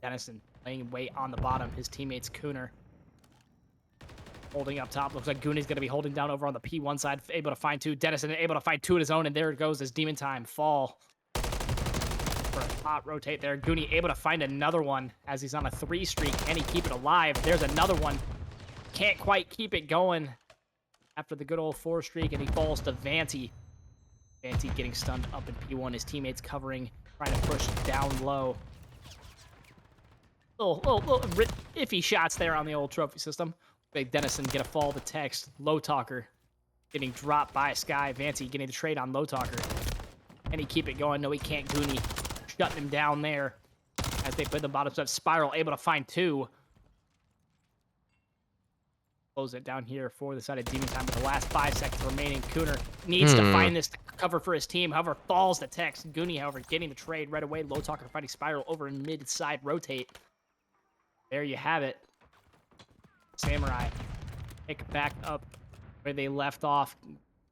Dennison laying weight on the bottom. His teammates Cooner holding up top. Looks like Goonie's going to be holding down over on the P1 side. Able to find 2. Dennison able to find 2 of his own. And there it goes as Demon Time fall. For a hot rotate there. Goonie able to find another one as he's on a 3 streak. Can he keep it alive? There's another one. Can't quite keep it going after the good old 4 streak. And he falls to Vante. Vante getting stunned up in P1. His teammates covering. Trying to push down low. Little iffy shots there on the old trophy system. Big Dennison get a fall to Text. Low Talker getting dropped by Sky. Vante getting the trade on Low Talker. And he keep it going. No, he can't. Goonie shutting him down there as they put the bottom side. Spiral able to find 2. Close it down here for the side of Demon Time with the last 5 seconds remaining. Cooner needs to find this to cover for his team. However, falls to Text. Goonie, however, getting the trade right away. Low Talker fighting Spiral over in mid-side rotate. There you have it. Samurai pick back up where they left off,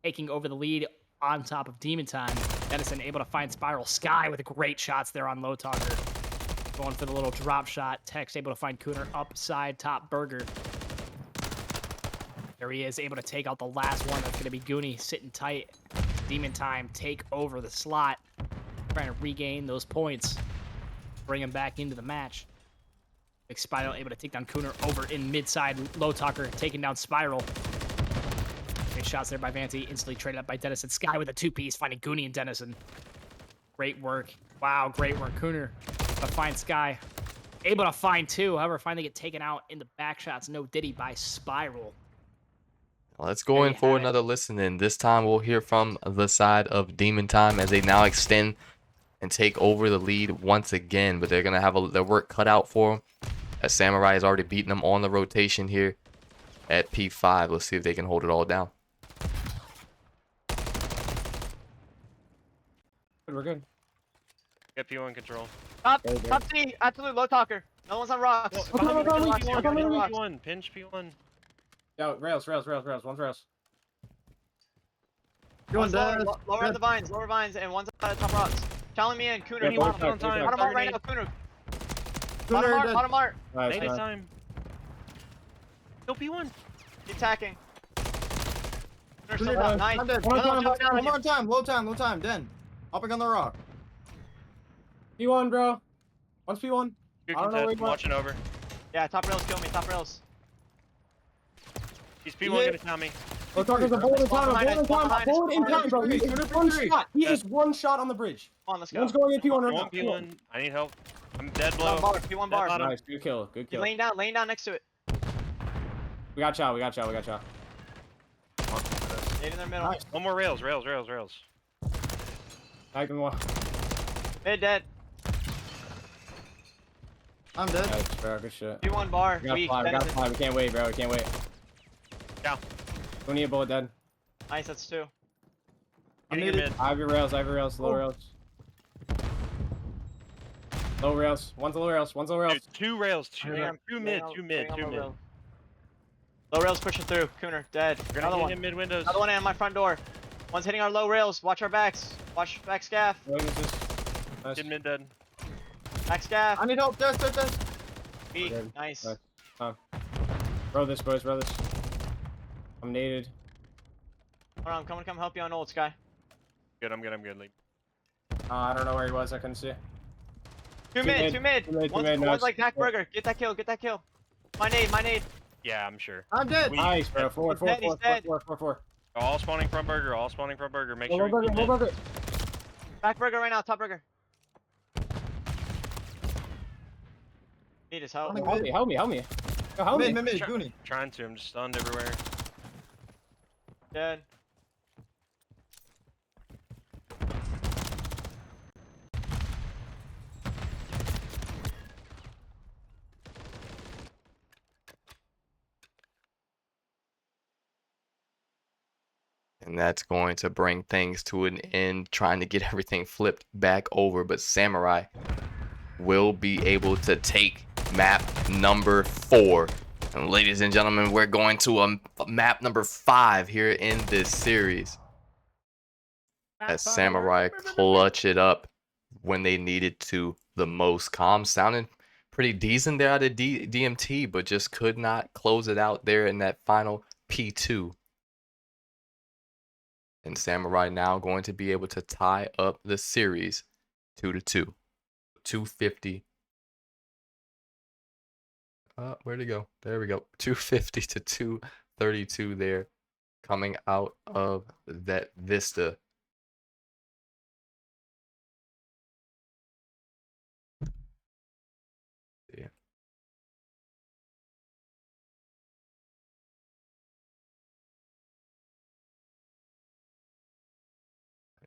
taking over the lead on top of Demon Time. Dennison able to find Spiral. Sky with great shots there on Low Talker. Going for the little drop shot. Text able to find Cooner upside top Burger. There he is, able to take out the last one. That's going to be Goonie sitting tight. Demon Time take over the slot. Trying to regain those points. Bring him back into the match. Big Spiral able to take down Cooner over in mid-side. Low Talker taking down Spiral. Great shots there by Vante. Instantly traded up by Dennison. Sky with a 2-piece, finding Goonie and Dennison. Great work. Wow, great work. Cooner to find Sky. Able to find 2. However, finally get taken out in the back shots. No Diddy by Spiral. Let's go in for another listen in. This time we'll hear from the side of Demon Time as they now extend and take over the lead once again. But they're going to have their work cut out for them. As Samurai has already beaten them on the rotation here at P5. Let's see if they can hold it all down. We're good. Get P1 control. Top C, absolute Low Talker. No one's on rocks. P1, pinch P1. Yo, rails. One's rails. One's lower on the vines, lower vines, and one's on the top rocks. Challenge me in, Cooner. Yeah, Bottom art right now, Cooner. Bottom art. Nice. Next time. Go P1. Keep attacking. Cooner's still Cooner down. down. Nice. I'm dead. One more time. Low time. Den. Hopping on the rock. P1, bro. One's P1. Good I don't know where contest. you I'm watching over. Yeah, top rails kill me, top rails. He's P1 gonna tell me. Low Talker's a bullet in time, bro. He is one shot. He is one shot on the bridge. Come on, let's go. One's going in P1 right now. P1. I need help. I'm dead P1 below. bar, P1 bar. Bottom. Nice, good kill. He's laying down next to it. We got y'all. We got y'all. We got y'all. Nade in their middle. Nice. One more rails. Snipe him one. Mid dead. I'm dead. Nice, bro. Good shit. P1 bar. We gotta Weak. fly. We gotta Denizen. fly. We can't wait, bro. We can't wait. Down. We need a bullet dead. Nice, that's 2. Getting your mid. I have your rails. I have your rails. Low rails. Low rails. One's low rails. One's low rails. Dude, 2 rails. Two mid. Low rails pushing through. Cooner, dead. You're Another not one. getting mid windows. Another one in my front door. One's hitting our low rails. Watch our backs. Watch back scaff. Wait, it's just- Nice. Getting mid dead. Back scaff. I need help. Dead. Weak. Good. Nice. Nice. Bro this, boys. Bro this. I'm naded. Hold on, I'm coming to come help you on old Sky. Good, I'm good. Leave. I don't know where he was. I couldn't see. Two mid. Two mid, One's nice. like Dak Burger. Get that kill. My nade. Yeah, I'm sure. I'm dead. Nice, bro. Forward. He's dead. All spawning front burger. Make Low sure. burger. Low burger. Back burger right now, top burger. Need his help. Running Help me. Yo, help me. Mid. Goonie. Trying to. I'm just stunned everywhere. Dead. And that's going to bring things to an end, trying to get everything flipped back over. But Samurai will be able to take map number 4. And ladies and gentlemen, we're going to a map number 5 here in this series. As Samurai clutch it up when they needed to the most. Comms sounding pretty decent there out of DMT, but just could not close it out there in that final P2. And Samurai now going to be able to tie up the series 2-2. 250. Where'd it go? There we go. 250 to 232 there, coming out of that Vista. Yeah.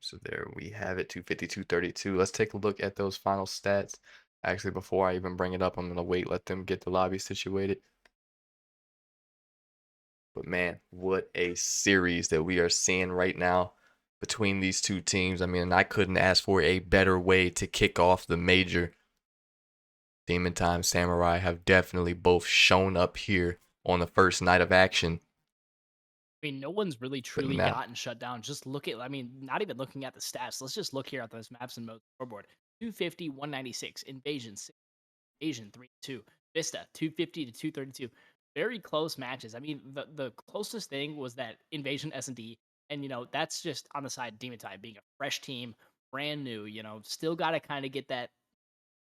So there we have it, 250, 232. Let's take a look at those final stats. Actually, before I even bring it up, I'm going to wait, let them get the lobby situated. But man, what a series that we are seeing right now between these two teams. I mean, I couldn't ask for a better way to kick off the major. Demon Time Samurai have definitely both shown up here on the first night of action. I mean, no one's really truly gotten shut down. Just look at, I mean, not even looking at the stats. Let's just look here at those maps and mode scoreboard. 250, 196. Invasion, 6. Invasion, 3-2. Vista, 250 to 232. Very close matches. I mean, the closest thing was that Invasion S&D. And, you know, that's just on the side of Demon Time being a fresh team, brand new, you know, still got to kind of get that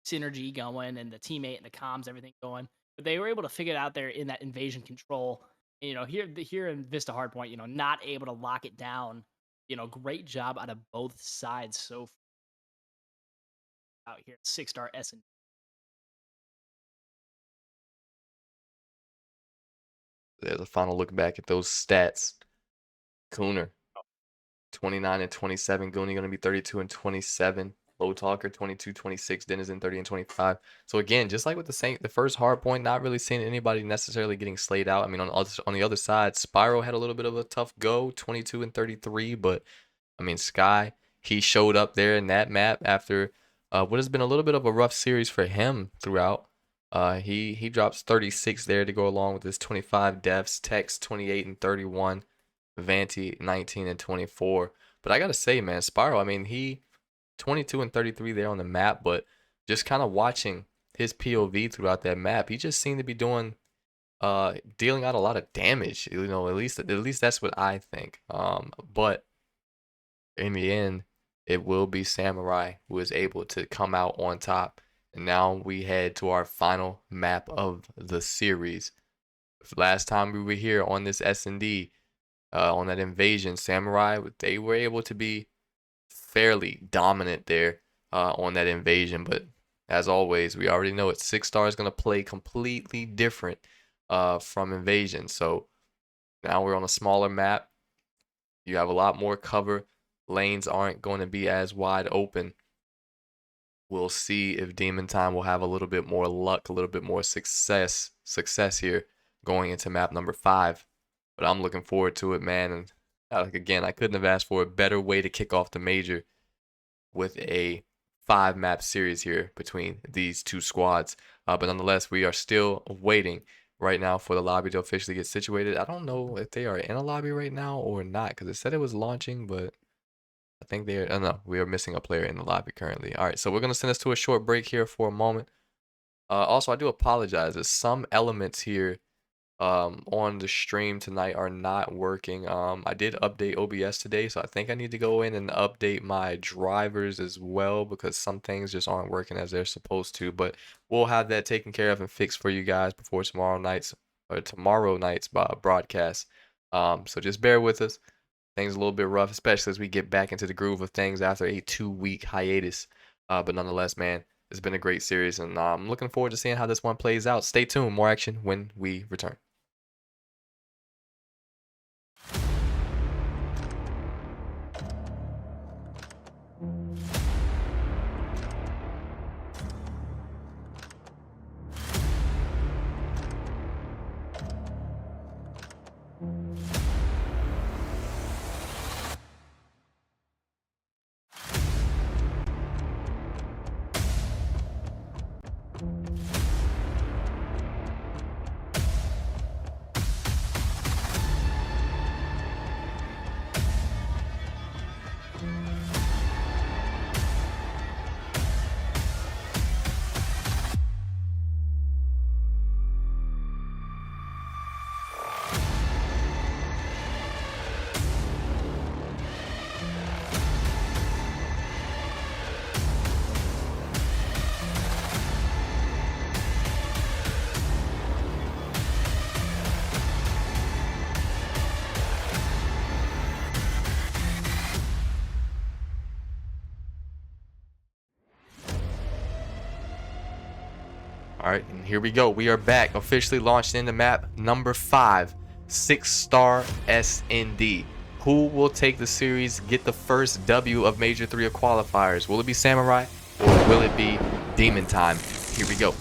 synergy going and the teammate and the comms, everything going. But they were able to figure it out there in that Invasion control. You know, here in Vista Hardpoint, you know, not able to lock it down. You know, great job out of both sides so far out here. 6-star S&D. There's a final look back at those stats. Cooner, 29 and 27. Goonie going to be 32 and 27. Low Talker, 22, 26. Denizen, 30 and 25. So again, just like with the first hard point, not really seeing anybody necessarily getting slayed out. I mean, on the other side, Spyro had a little bit of a tough go, 22 and 33. But I mean, Sky, he showed up there in that map after what has been a little bit of a rough series for him throughout. He drops 36 there to go along with his 25 deaths. Tex, 28 and 31. Vanti, 19 and 24. But I gotta say, man, Spyro, I mean, he 22 and 33 there on the map, but just kind of watching his POV throughout that map, he just seemed to be dealing out a lot of damage. You know, at least that's what I think. But in the end, it will be Samurai who is able to come out on top. And now we head to our final map of the series. Last time we were here on this S&D, on that Invasion, Samurai, they were able to be fairly dominant there on that Invasion. But as always, we already know it. 6-star is going to play completely different from Invasion. So now we're on a smaller map. You have a lot more cover. Lanes aren't going to be as wide open. We'll see if Demon Time will have a little bit more luck, a little bit more success here going into map number 5. But I'm looking forward to it, man. And like again, I couldn't have asked for a better way to kick off the major with a 5-map series here between these two squads. But nonetheless, we are still waiting right now for the lobby to officially get situated. I don't know if they are in a lobby right now or not, because it said it was launching, but I think they're, oh no, we are missing a player in the lobby currently. All right, so we're going to send us to a short break here for a moment. Also, I do apologize. There's some elements here on the stream tonight are not working. I did update OBS today, so I think I need to go in and update my drivers as well, because some things just aren't working as they're supposed to. But we'll have that taken care of and fixed for you guys before tomorrow night's broadcast. So just bear with us. Things a little bit rough, especially as we get back into the groove of things after a 2-week hiatus. But nonetheless, man, it's been a great series, and I'm looking forward to seeing how this one plays out. Stay tuned. More action when we return. All right, and here we go. We are back, officially launched into map number 5, 6-Star S&D. Who will take the series, get the first W of Major 3 of qualifiers? Will it be Samurai or will it be Demon Time? Here we go.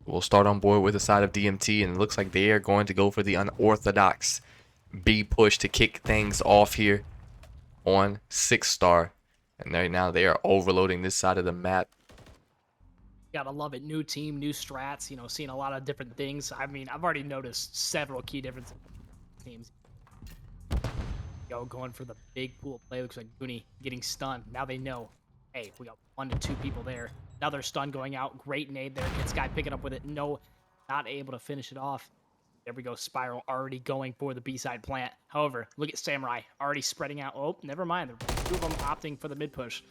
We'll start on board with the side of DMT, and it looks like they are going to go for the unorthodox B push to kick things off here on 6-Star. And right now they are overloading this side of the map. Gotta love it. New team, new strats, you know, seeing a lot of different things. I mean, I've already noticed several key differences in teams. Going for the big pool play. Looks like Goonie getting stunned. Now they know, hey, we got 1 to 2 people there. Another stun going out. Great nade there. This guy picking up with it. No, not able to finish it off. There we go. Spiral already going for the B-side plant. However, look at Samurai already spreading out. Oh, never mind. 2 of them opting for the mid push.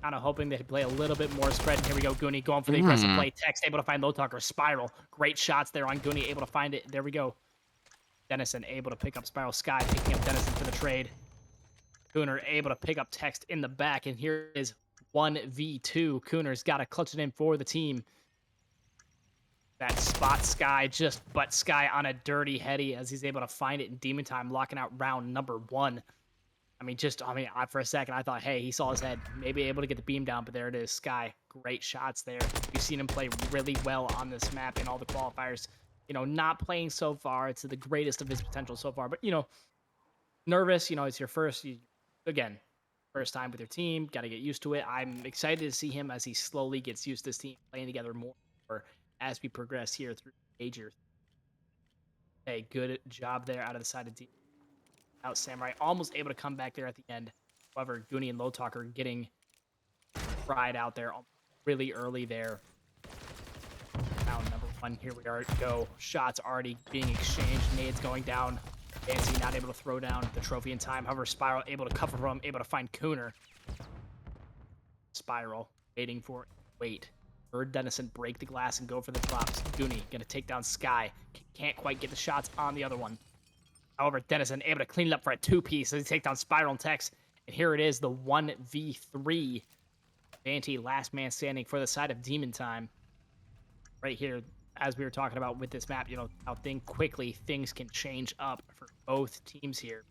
Kind of hoping they play a little bit more spread. And here we go. Goonie going for the aggressive play. Text able to find Low Talker. Spiral. Great shots there on Goonie. Able to find it. There we go. Dennison able to pick up Spiral. Sky picking up Dennison for the trade. Cooner able to pick up Text in the back. And here is 1v2. Cooner's got to clutch it in for the team. That spot Sky, just butt Sky on a dirty heady as he's able to find it in Demon Time, locking out round number 1. I mean, for a second, I thought, hey, he saw his head, maybe able to get the beam down, but there it is. Sky, great shots there. We've seen him play really well on this map in all the qualifiers. You know, not playing so far to the greatest of his potential so far, but, you know, nervous, you know, it's your first, first time with your team, got to get used to it. I'm excited to see him as he slowly gets used to this team, playing together more as we progress here through majors. Hey, good job there out of the side of D. Out Samurai, almost able to come back there at the end. However, Goonie and Low Talker getting fried out there really early there. Round number 1, here we are. Go. Shots already being exchanged. Nades going down. Fancy not able to throw down the trophy in time. However, Spiral able to cover from, able to find Cooner. Spiral waiting for it. Wait. Heard Dennison break the glass and go for the drops. Goonie gonna take down Sky. Can't quite get the shots on the other one. However, Dennison able to clean it up for a 2-piece as he take down Spiral and Tex. And here it is, the 1v3. Vanty, last man standing for the side of Demon Time. right here, as we were talking about with this map, you know, how quickly things can change up for both teams here.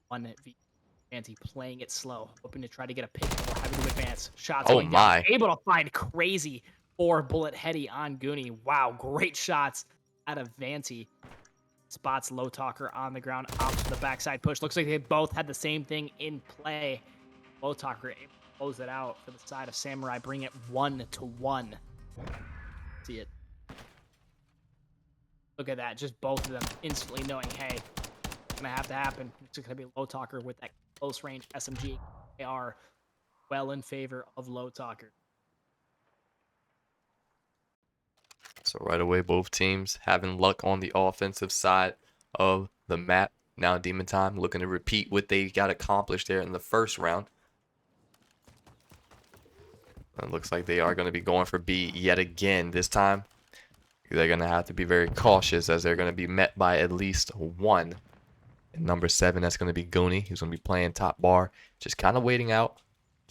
One Vanty playing it slow, hoping to try to get a pick or having to advance. Shots Oh going down. my. Able to find crazy 4-bullet heady on Goonie. Wow, great shots out of Vanty. Spots Low Talker on the ground, opts to the backside push. Looks like they both had the same thing in play. Low Talker able to close it out for the side of Samurai, bring it 1-1. See it. Look at that, just both of them instantly knowing, hey, it's gonna have to happen. It's gonna be Low Talker with that close range SMG. They are well in favor of Low Talker. So right away, both teams having luck on the offensive side of the map. Now Demon Time looking to repeat what they got accomplished there in the first round. It looks like they are going to be going for B yet again. This time, they're going to have to be very cautious as they're going to be met by at least one. And number 7, that's going to be Goonie. He's going to be playing top bar. Just kind of waiting out,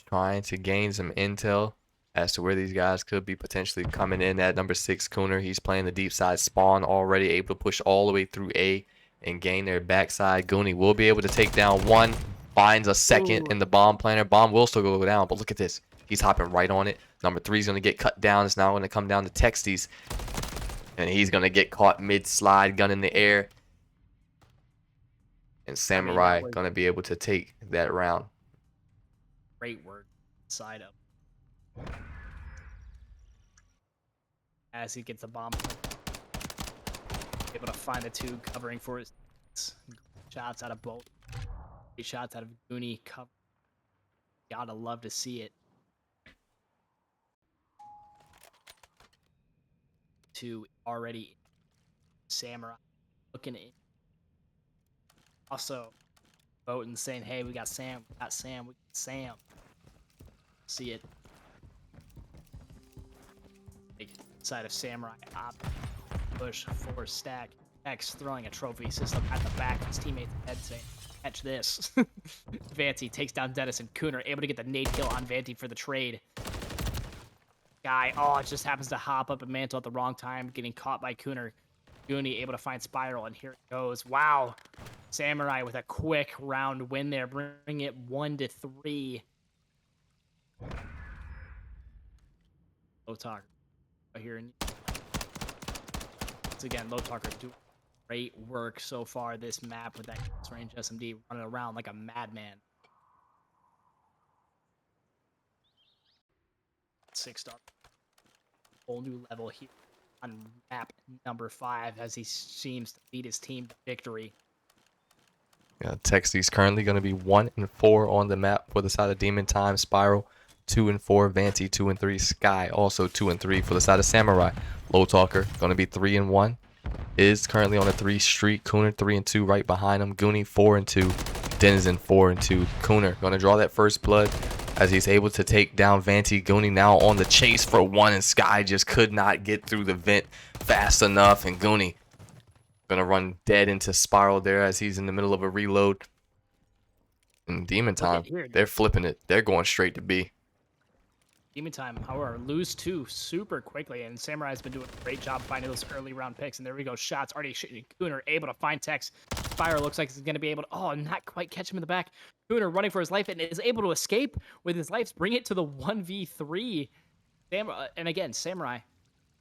trying to gain some intel as to where these guys could be potentially coming in at. Number 6, Cooner, he's playing the deep side spawn already, able to push all the way through A and gain their backside. Goonie will be able to take down one, finds a second in the bomb planter. Bomb will still go down, but look at this. He's hopping right on it. Number 3 is going to get cut down. It's now going to come down to Texties, and he's going to get caught mid-slide, gun in the air. And Samurai going to be able to take that round. Great work side up. As he gets the bomb, able to find the 2 covering for his shots out of both. 8 shots out of Goonie cover. Gotta love to see it. 2 already. Samurai looking in. Also, voting saying, "Hey, we got Sam. We got Sam. We got Sam." See it. Side of Samurai op push for stack. X throwing a trophy system at the back of his teammate's head saying, "Catch this." Vanty takes down Dennis and Cooner, able to get the nade kill on Vanty for the trade. Guy, oh, it just happens to hop up and mantle at the wrong time, getting caught by Cooner. Goonie able to find Spiral, and here it goes. Wow. Samurai with a quick round win there, bring it 1-3. Low Talker here in once again, Low Talker doing great work so far this map with that close range SMD running around like a madman. 6-star, whole new level here on map number 5 as he seems to lead his team to victory. Yeah, Texties currently going to be 1-4 on the map for the side of Demon Time. Spiral 2-4, Vanty 2-3, Sky also 2-3 for the side of Samurai. Low Talker going to be 3-1. Is currently on a 3 streak. Cooner 3-2 right behind him. Goonie 4-2. Denizen 4-2. Cooner going to draw that first blood as he's able to take down Vanty. Goonie now on the chase for 1, and Sky just could not get through the vent fast enough, and Goonie gonna run dead into Spiral there as he's in the middle of a reload. And Demon Time, they're flipping it. They're going straight to B. Demon Time, however, lose 2 super quickly, and Samurai's been doing a great job finding those early round picks. And there we go, shots already shooting. Cooner able to find Tex. Spiral looks like he's going to be able to, oh, not quite catch him in the back. Cooner running for his life and is able to escape with his life, bring it to the 1v3. And again, Samurai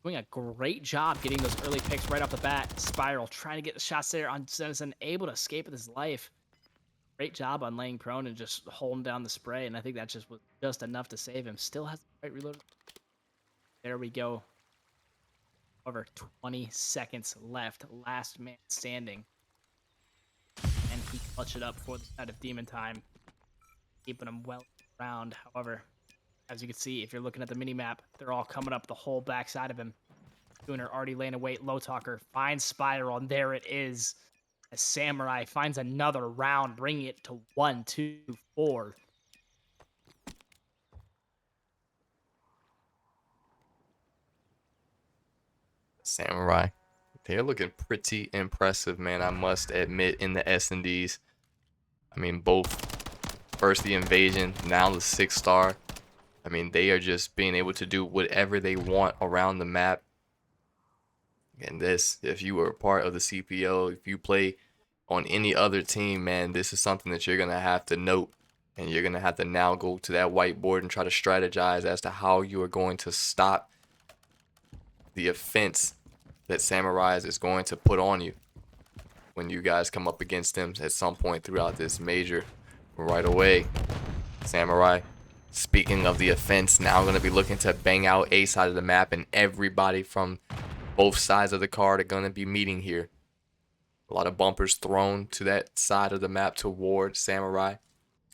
doing a great job getting those early picks right off the bat. Spiral trying to get the shots there on Denison, able to escape with his life. Great job on laying prone and just holding down the spray, and I think that just was just enough to save him. Still has the right reload. There we go. Over 20 seconds left. Last man standing. And he clutched it up for the side of Demon Time, keeping him well around. However, as you can see, if you're looking at the mini-map, they're all coming up the whole backside of him. Cooner already laying away. Low Talker finds Spiral, and there it is. As Samurai finds another round, bringing it to 1-2-4. Samurai, they're looking pretty impressive, man, I must admit, in the S&Ds. I mean, both first the invasion, now the 6-star. I mean, they are just being able to do whatever they want around the map. And this, if you were a part of the CPL, if you play on any other team, man, this is something that you're going to have to note. And you're going to have to now go to that whiteboard and try to strategize as to how you are going to stop the offense that Samurai is going to put on you when you guys come up against them at some point throughout this major. Right away, Samurai, speaking of the offense, now going to be looking to bang out A side of the map, and everybody from both sides of the card are going to be meeting here. A lot of bumpers thrown to that side of the map toward Samurai,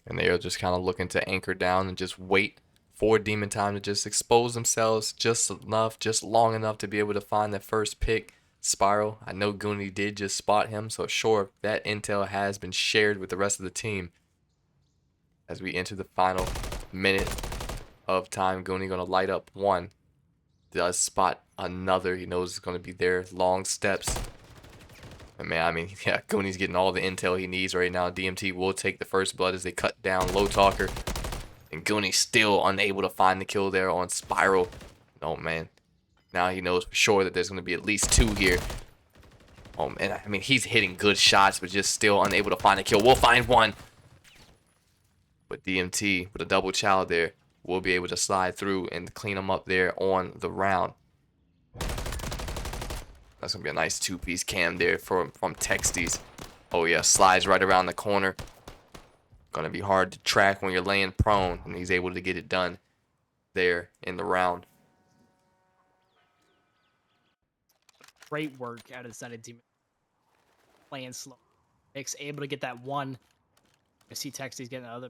and they are just kind of looking to anchor down and just wait for Demon Time to just expose themselves just enough, just long enough to be able to find that first pick. Spiral, I know Goonie did just spot him, so sure, that intel has been shared with the rest of the team. As we enter the final minute of time, Goonie going to light up one. Does spot another. He knows it's going to be there. Long steps. And man, I mean, yeah, Goonie's getting all the intel he needs right now. DMT will take the first blood as they cut down Low Talker. And Goonie still unable to find the kill there on Spiral. Oh, man. Now he knows for sure that there's going to be at least two here. Oh, man. I mean, he's hitting good shots, but just still unable to find a kill. We'll find one. But DMT, with a double chow there, will be able to slide through and clean him up there on the round. That's going to be a nice two-piece cam there from Texties. Oh, yeah. Slides right around the corner. Going to be hard to track when you're laying prone. And he's able to get it done there in the round. Great work out of the side of Demon. Playing slow. Nick's able to get that one. I see Texties getting the other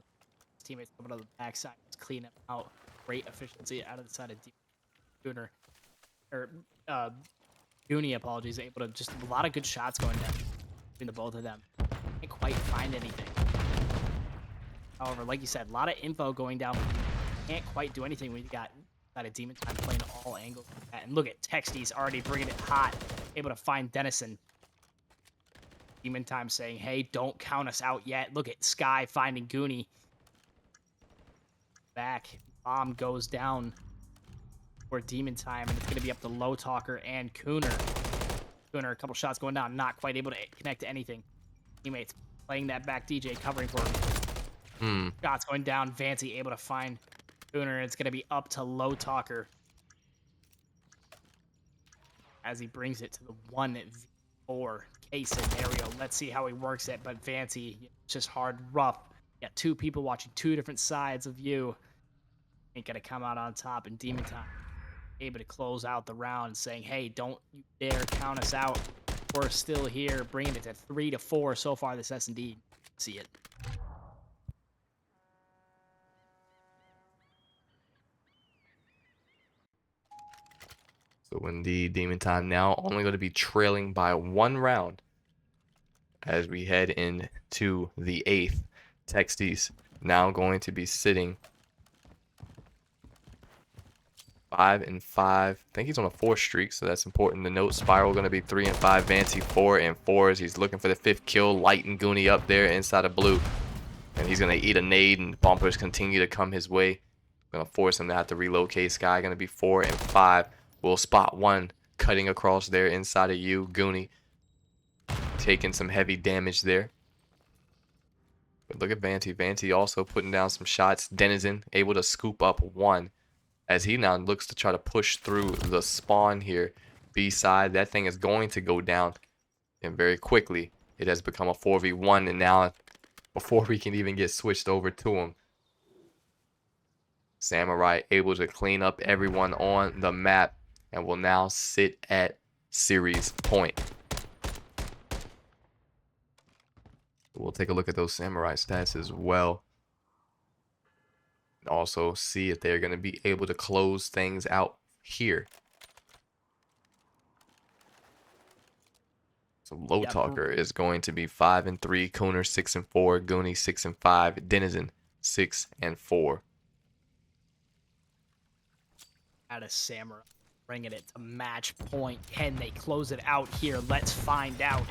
teammates coming on the backside. Just clean him out. Great efficiency out of the side of Demon. Goonie, apologies, able to just a lot of good shots going down between the both of them. Can't quite find anything. However, like you said, a lot of info going down. Can't quite do anything when you got a Demon Time playing all angles like that. And look at Texties already bringing it hot, able to find Dennison. Demon Time saying, hey, don't count us out yet. Look at Sky finding Goonie. Back. Bomb goes down for Demon Time, and it's going to be up to Low Talker and Cooner. Cooner, a couple shots going down, not quite able to connect to anything. Teammates playing that back DJ, covering for him. Shots going down, Vancy able to find Cooner, and it's going to be up to Low Talker as he brings it to the 1v4K scenario. Let's see how he works it, but Vancy, just hard, rough. Got two people watching two different sides of you. Ain't going to come out on top, and Demon Time able to close out the round, saying, hey, don't you dare count us out. We're still here, bringing it to 3-4 so far this S&D. See it. So indeed, Demon Time now only going to be trailing by one round as we head into the 8th. Texties now going to be sitting 5-5. I think he's on a 4 streak, so that's important to note. Spiral going to be 3-5. Vancy 4-4 as he's looking for the 5th kill. Lighting Goonie up there inside of blue. And he's going to eat a nade, and bumpers continue to come his way. Going to force him to have to relocate. Sky going to be 4-5. We'll spot one cutting across there inside of you. Goonie taking some heavy damage there. But look at Vanty. Vanty also putting down some shots. Denizen able to scoop up one as he now looks to try to push through the spawn here. B side, that thing is going to go down. And very quickly, it has become a 4v1. And now, before we can even get switched over to him, Samurai able to clean up everyone on the map and will now sit at series point. We'll take a look at those Samurai stats as well. Also see if they're going to be able to close things out here. So Low Talker is going to be 5-3, Cooner 6-4, Goonie 6-5, Denizen 6-4. Out of Samurai, bringing it to match point. Can they close it out here? Let's find out.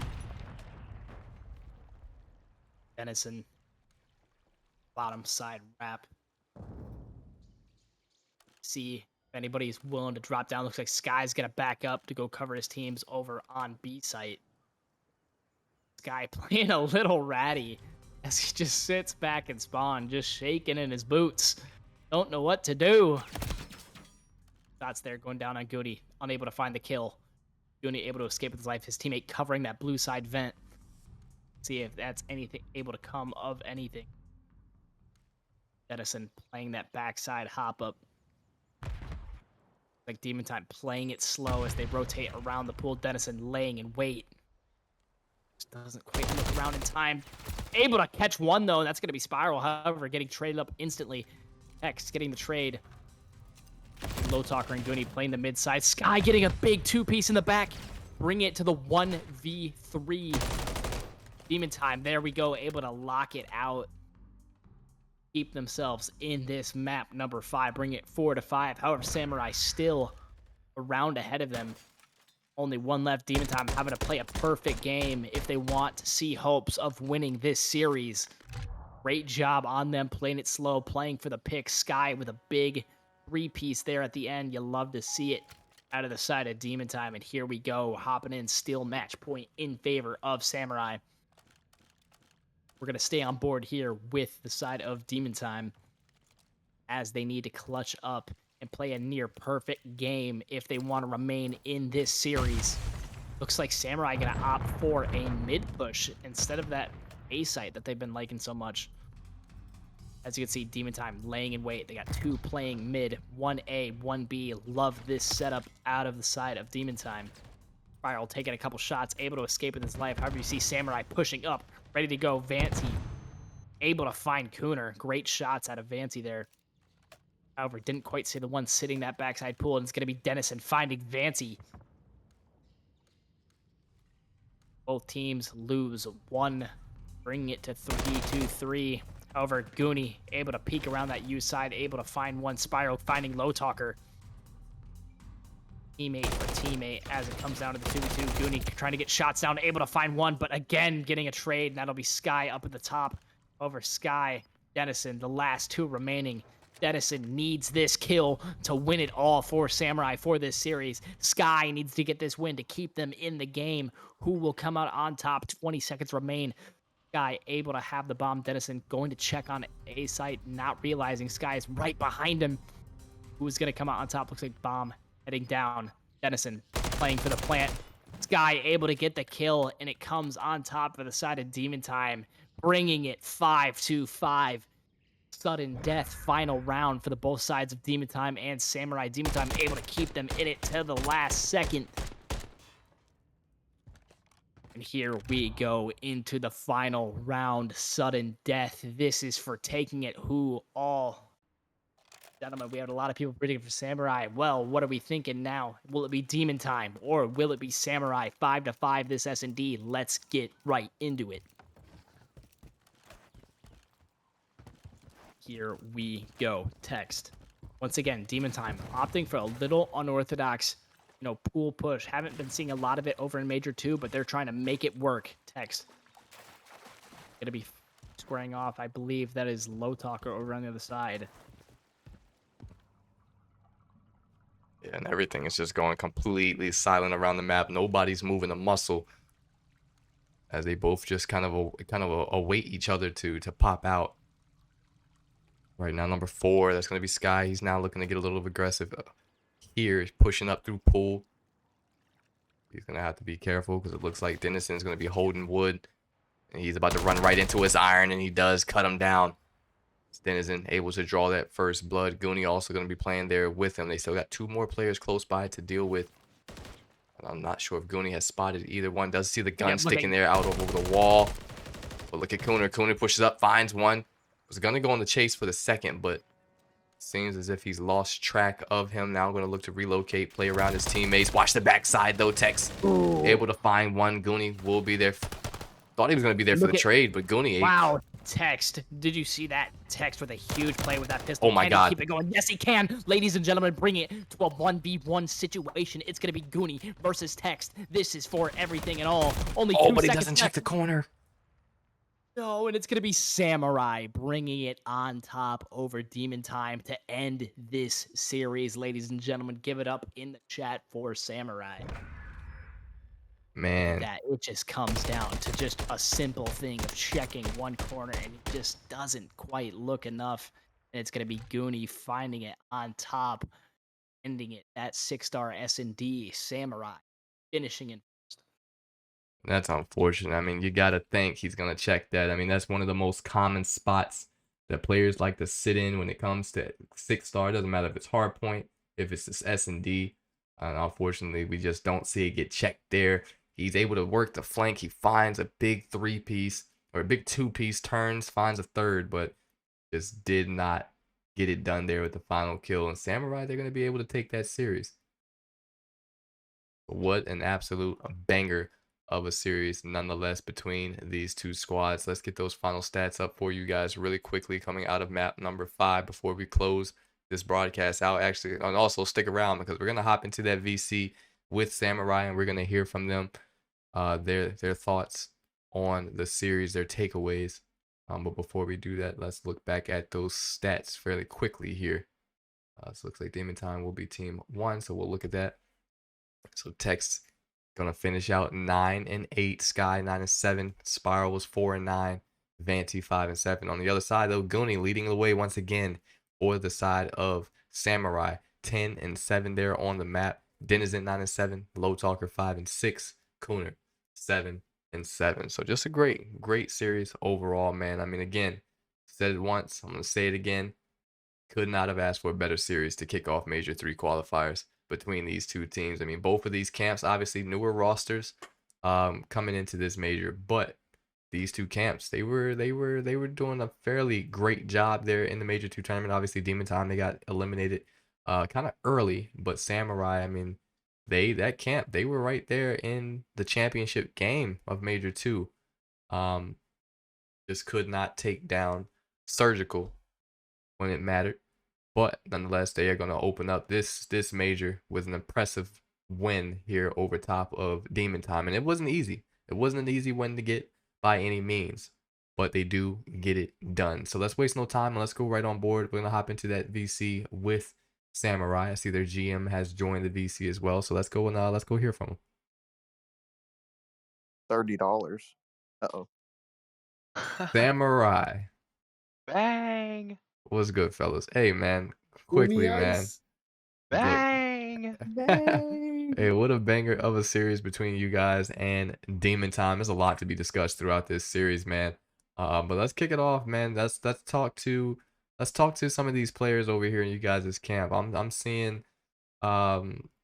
Dennison, bottom side wrap. see if anybody's willing to drop down. Looks like Sky's gonna back up to go cover his teams over on B site. Sky playing a little ratty as he just sits back and spawn, just shaking in his boots. Don't know what to do. Shots there going down on Goody, unable to find the kill. Goody able to escape with his life. His teammate covering that blue side vent. See if that's anything able to come of anything. Edison playing that backside hop up. Like Demon Time playing it slow as they rotate around the pool. Dennison laying in wait. Just doesn't quite look around in time. Able to catch one though, and that's going to be Spiral. However, getting traded up instantly. X getting the trade. Low Talker and Goonie playing the mid side. Sky getting a big two-piece in the back. Bring it to the 1v3. Demon Time, there we go, able to lock it out. Keep themselves in this map, number 5. Bring it 4-5. However, Samurai still a round ahead of them. Only one left. Demon Time having to play a perfect game if they want to see hopes of winning this series. Great job on them, playing it slow, playing for the pick. Sky with a big 3-piece there at the end. You love to see it out of the side of Demon Time. And here we go, hopping in, still match point in favor of Samurai. We're going to stay on board here with the side of Demon Time as they need to clutch up and play a near perfect game if they want to remain in this series. Looks like Samurai going to opt for a mid push instead of that A site that they've been liking so much. As you can see, Demon Time laying in wait. They got 2 playing mid, 1A, 1B. Love this setup out of the side of Demon Time. Spiral taking a couple shots, able to escape with his life. However, you see Samurai pushing up, ready to go. Vancy able to find Cooner. Great shots out of Vancy there. However, didn't quite see the one sitting that backside pool, and it's going to be Dennison finding Vancy. Both teams lose 1, bringing it to 3-2-3. However, Goonie able to peek around that U side, able to find one. Spiral finding Low Talker. Teammate for teammate as it comes down to the 2v2. Goonie trying to get shots down, able to find one, but again getting a trade, and that'll be Sky up at the top. Over Sky, Dennison, the last 2 remaining. Dennison needs this kill to win it all for Samurai for this series. Sky needs to get this win to keep them in the game. Who will come out on top? 20 seconds remain. Sky able to have the bomb. Dennison going to check on A site, not realizing Sky is right behind him. Who's going to come out on top? Looks like bomb heading down. Dennison playing for the plant. Sky able to get the kill, and it comes on top for the side of Demon Time, bringing it 5-5. Sudden death final round for the both sides of Demon Time and Samurai. Demon Time able to keep them in it to the last second. And here we go into the final round. Sudden death. This is for taking it who all. Gentlemen, we have a lot of people predicting for Samurai. Well, what are we thinking now? Will it be Demon Time or will it be Samurai? 5-5 this S&D. Let's get right into it. Here we go. Text. Once again, Demon Time opting for a little unorthodox, pool push. Haven't been seeing a lot of it over in Major 2, but they're trying to make it work. Text. Gonna be squaring off. I believe that is Low Talker over on the other side. Yeah, and everything is just going completely silent around the map. Nobody's moving a muscle, as they both just kind of await each other to pop out. Right now, number 4, that's going to be Sky. He's now looking to get a little aggressive here. He's pushing up through pool. He's going to have to be careful because it looks like Dennison's going to be holding wood. And he's about to run right into his iron, and he does cut him down. Dennison able to draw that first blood. Goonie also going to be playing there with him. They still got 2 more players close by to deal with. And I'm not sure if Goonie has spotted either one. Does see the gun sticking there out over the wall. But look at Cooner. Cooner pushes up, finds one. Was going to go on the chase for the second, but seems as if he's lost track of him. Now going to look to relocate, play around his teammates. Watch the backside, though. Tex able to find one. Goonie will be there. Thought he was going to be there for the trade, but Goonie... Wow, Text. Did you see that? Text with a huge play with that pistol. Oh, my God. God. Keep it going. Yes, he can. Ladies and gentlemen, bring it to a 1v1 situation. It's going to be Goonie versus Text. This is for everything and all. Only 2 Oh, but he seconds doesn't check left. the corner. No, and it's going to be Samurai bringing it on top over Demon Time to end this series, ladies and gentlemen. Give it up in the chat for Samurai. Man, That it just comes down to just a simple thing of checking one corner, and it just doesn't quite look enough. And it's going to be Goonie finding it on top, ending it. That 6-star S&D Samurai finishing in first. that's unfortunate. I mean, you got to think he's going to check that. I mean, that's one of the most common spots that players like to sit in when it comes to 6-star. Doesn't matter if it's hardpoint, if it's this S&D. And unfortunately, we just don't see it get checked there. He's able to work the flank. He finds a big 3-piece or a big 2-piece, turns, finds a third, but just did not get it done there with the final kill. And Samurai, they're going to be able to take that series. What an absolute banger of a series nonetheless between these two squads. Let's get those final stats up for you guys really quickly coming out of map number 5 before we close this broadcast out. Actually, and also stick around because we're going to hop into that VC with Samurai and we're going to hear from them their thoughts on the series, their takeaways. But before we do that, let's look back at those stats fairly quickly here. So it looks like Demon Time will be team 1, so we'll look at that. So Text gonna finish out 9-8, Sky 9-7, Spiral was 4-9, Vanty 5-7. On the other side though, Goonie leading the way once again for the side of Samurai, 10-7 there on the map. Denizen 9-7, Low Talker 5-6, Cooner 7-7. So just a great series overall, man. I mean, again, said it once, I'm gonna say it again. Could not have asked for a better series to kick off Major 3 qualifiers between these two teams. I mean, both of these camps, obviously newer rosters coming into this major, but these two camps, they were doing a fairly great job there in the Major 2 tournament. Obviously, Demon Time, they got eliminated kind of early, but Samurai, I mean, that camp, they were right there in the championship game of Major 2. Just could not take down Surgical when it mattered. But nonetheless, they are going to open up this major with an impressive win here over top of Demon Time. And it wasn't easy. It wasn't an easy win to get by any means. But they do get it done. So let's waste no time and let's go right on board. We're going to hop into that VC with Samurai. I see their GM has joined the VC as well. So let's go and let's go hear from him. $30. Uh-oh. Samurai. Bang! What's good, fellas? Hey, man. Quickly, man. Bang! Hey, what a banger of a series between you guys and Demon Time. There's a lot to be discussed throughout this series, man. But let's kick it off, man. Let's talk to some of these players over here in you guys' camp. I'm seeing Cooner,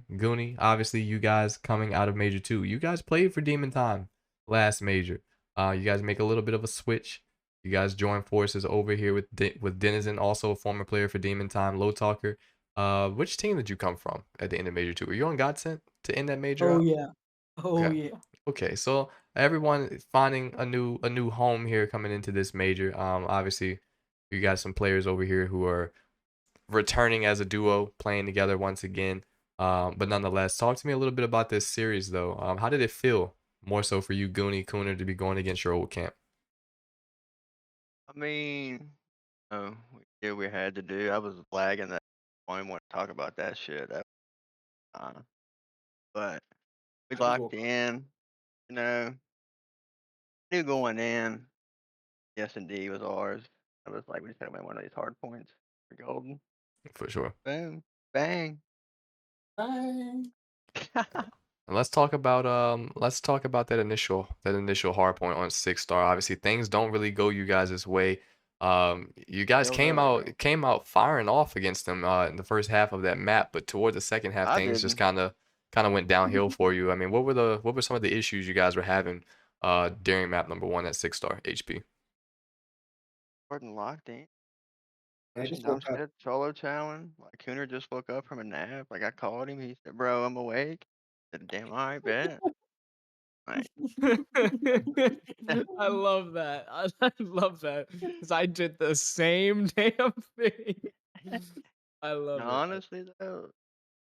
Goonie. Obviously, you guys coming out of Major 2. You guys played for Demon Time last major. You guys make a little bit of a switch. You guys join forces over here with Denizen, also a former player for Demon Time, Low Talker. Which team did you come from at the end of Major 2? Were you on Godsent to end that major? Oh yeah. Oh Okay. yeah. Okay, so everyone finding a new home here coming into this major. Obviously, you got some players over here who are returning as a duo, playing together once again. But nonetheless, talk to me a little bit about this series, though. How did it feel, more so for you, Goonie, Cooner, to be going against your old camp? I mean, we did what we had to do. I was lagging that. I didn't want to talk about that shit. But we locked in, you know, knew going in, S&D was ours. I was like, we just had to win one of these hard points for golden. For sure. Boom. Bang. Bang. And let's talk about that initial hard point on 6-star. Obviously, things don't really go you guys' way. You guys Hell came no. out firing off against them in the first half of that map, but toward the second half, I things just didn't. kind of went downhill for you. I mean, what were some of the issues you guys were having during map number 1 at 6-star HP? Wasn't locked in. I Pushing just woke up. dumpster, solo challenge. Like Cooner just woke up from a nap. Like I called him. He said, "Bro, I'm awake." I said, "Damn, all right, bet." Like, I love that. I love that because I did the same damn thing. I love it. honestly though,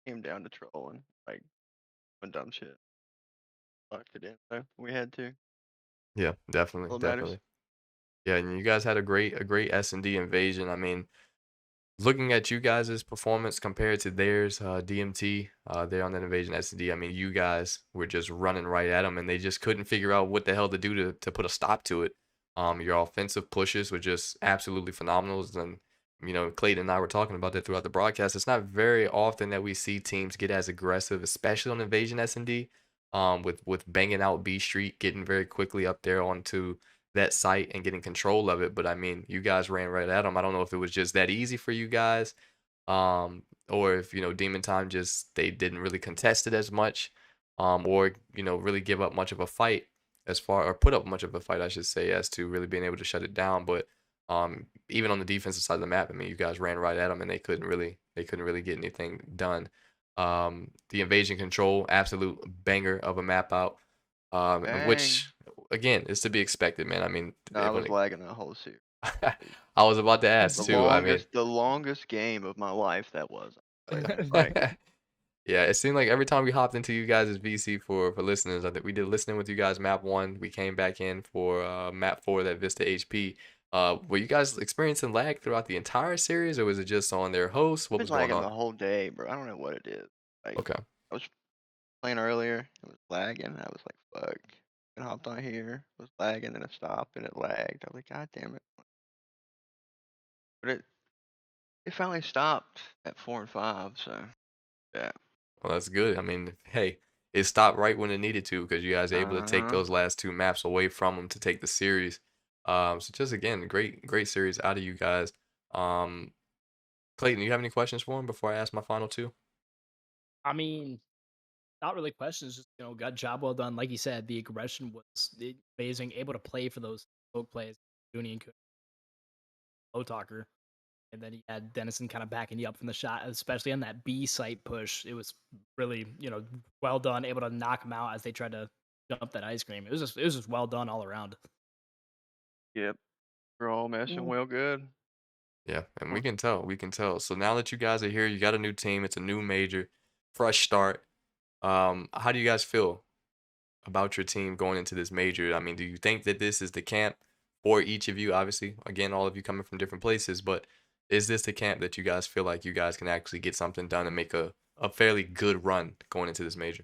came down to trolling. Like, doing dumb shit. Locked it in though. We had to. Yeah, definitely, All that matters. definitely. Yeah, and you guys had a great S&D invasion. I mean, looking at you guys' performance compared to theirs, DMT, they're on that invasion S&D. I mean, you guys were just running right at them, and they just couldn't figure out what the hell to do to put a stop to it. Your offensive pushes were just absolutely phenomenal. And Clayton and I were talking about that throughout the broadcast. It's not very often that we see teams get as aggressive, especially on invasion S&D, with banging out B Street, getting very quickly up there onto that site and getting control of it. But I mean, you guys ran right at them. I don't know if it was just that easy for you guys, or if Demon Time just they didn't really contest it as much, or really give up much of a fight or put up much of a fight, I should say, as to really being able to shut it down. But even on the defensive side of the map, I mean, you guys ran right at them and they couldn't really get anything done. The invasion control, absolute banger of a map out, Bang. which again is to be expected, man. I mean, No, I was lagging that whole series. I was about to ask too. I mean, The longest game of my life that was. Like, yeah, it seemed like every time we hopped into you guys' VC for listeners, I think we did listening with you guys map 1. We came back in for map 4, that Vista HP. Were you guys experiencing lag throughout the entire series, or was it just on their host? What I've was been going lagging on? the whole day, bro. I don't know what it is. Like, Okay. I was playing earlier, it was lagging. I was like, fuck. And hopped on here, it was lagging, then it stopped and it lagged. I was like, God damn it. But it finally stopped at 4 and 5, so yeah. Well, that's good. I mean, hey, it stopped right when it needed to because you guys are able to take Uh-huh. those last 2 maps away from them to take the series. So just again, great series out of you guys. Um, Clayton, you have any questions for him before I ask my final 2? I mean, not really questions. Just got job well done. Like you said, the aggression was amazing. Able to play for those both plays, Cooney and low talker, and then you had Dennison kind of backing you up from the shot, especially on that B site push. It was really well done. Able to knock them out as they tried to jump that ice cream. It was just well done all around. Yep. We're all meshing well good. Yeah, and we can tell. We can tell. So now that you guys are here, you got a new team. It's a new major, fresh start. How do you guys feel about your team going into this major? I mean, do you think that this is the camp for each of you? Obviously, again, all of you coming from different places, but is this the camp that you guys feel like you guys can actually get something done and make a fairly good run going into this major?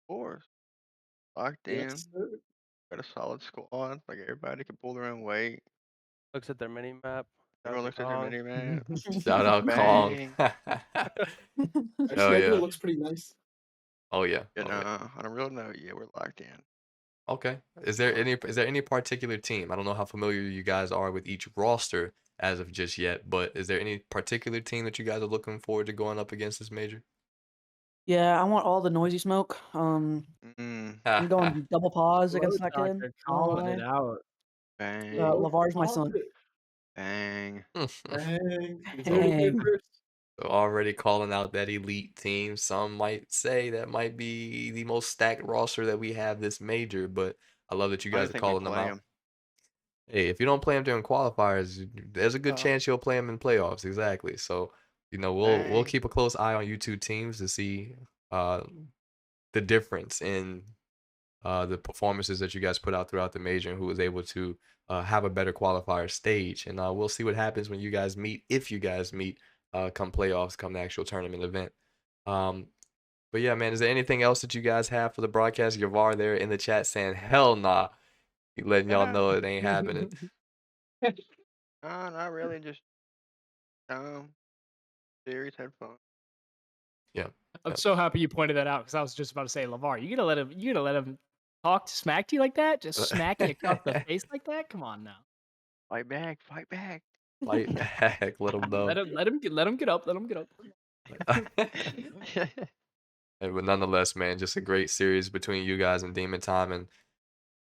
Of course. Locked in. Yes, sir. Got a solid squad. Like everybody can pull their own weight. Looks at their mini map. Everyone looks at their mini map. Shout out Kong. Bang. Our Oh schedule yeah. looks pretty nice. Oh yeah. You Oh, know, yeah. on a real note, yeah, we're locked in. Okay. Is there any particular team? I don't know how familiar you guys are with each roster as of just yet, but is there any particular team that you guys are looking forward to going up against this major? Yeah, I want all the noisy smoke. I'm going double pause against that kid. Doctor All the calling it way. out. Bang. Lavar's my son. Bang. Dang. Dang. So already calling out that elite team. Some might say that might be the most stacked roster that we have this major, but I love that you I don't guys are think we calling them play out. 'em. Hey, if you don't play them during qualifiers, there's a good Uh-oh. chance you'll play them in playoffs. Exactly. So, we'll Bang. keep a close eye on you two teams to see uh the difference in the performances that you guys put out throughout the major and who was able to have a better qualifier stage. And we'll see what happens when you guys meet, if you guys meet, come playoffs, come the actual tournament event. But yeah, man, is there anything else that you guys have for the broadcast? Yavar there in the chat saying, hell nah. He letting y'all know it ain't happening. No, not really. Just series, had fun. Yeah. I'm so happy you pointed that out because I was just about to say, LeVar, you gonna let him talk smack to you like that? Just smack you across the face like that? Come on now. Fight back, fight back. Fight back, let him know. Let him get up. Let him get up. But nonetheless, man, just a great series between you guys and Demon Time, and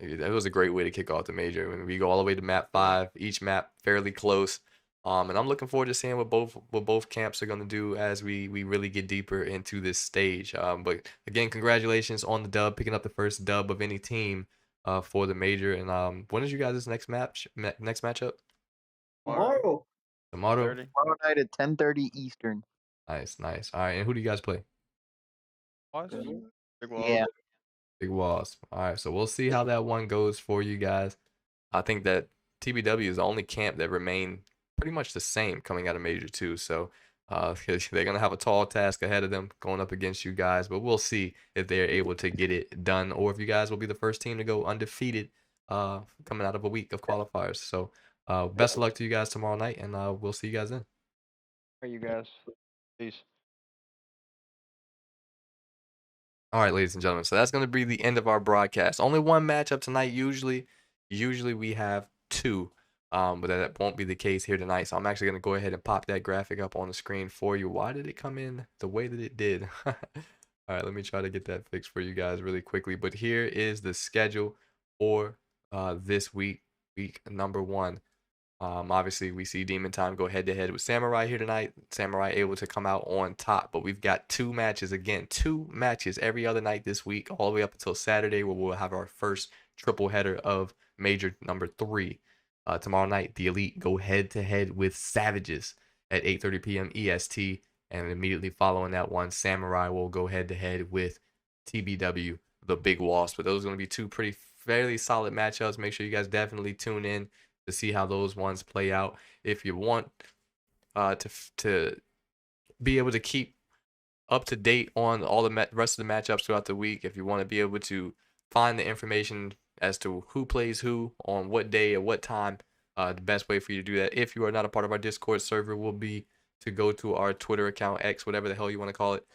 that was a great way to kick off the major. I mean, we go all the way to map 5, each map fairly close. And I'm looking forward to seeing what both camps are going to do as we really get deeper into this stage. But again, congratulations on the dub, picking up the first dub of any team for the major. And when is you guys' next matchup? Tomorrow. Tomorrow. Tomorrow night at 10:30 Eastern. Nice. All right, and who do you guys play? Big Yeah. Big Wasp. All right, so we'll see how that one goes for you guys. I think that TBW is the only camp that remained pretty much the same coming out of Major 2. So they're going to have a tall task ahead of them going up against you guys. But we'll see if they're able to get it done or if you guys will be the first team to go undefeated coming out of a week of qualifiers. So best of luck to you guys tomorrow night, and we'll see you guys then. Are you guys? Peace. All right, ladies and gentlemen. So that's going to be the end of our broadcast. Only one matchup tonight. Usually we have two, but that won't be the case here tonight. So I'm actually going to go ahead and pop that graphic up on the screen for you. Why did it come in the way that it did? All right, let me try to get that fixed for you guys really quickly. But here is the schedule for this week number 1. Obviously, we see Demon Time go head-to-head with Samurai here tonight. Samurai able to come out on top, but we've got 2 matches again. 2 matches every other night this week, all the way up until Saturday, where we'll have our first triple header of Major number 3. Tomorrow night, the Elite go head-to-head with Savages at 8:30 p.m. EST, and immediately following that one, Samurai will go head-to-head with TBW, the Big Wasp. But those are going to be 2 fairly solid matchups. Make sure you guys definitely tune in to see how those ones play out. If you want to be able to keep up to date on all the rest of the matchups throughout the week, if you want to be able to find the information as to who plays who on what day at what time, the best way for you to do that, if you are not a part of our Discord server, will be to go to our Twitter account, X, whatever the hell you want to call it.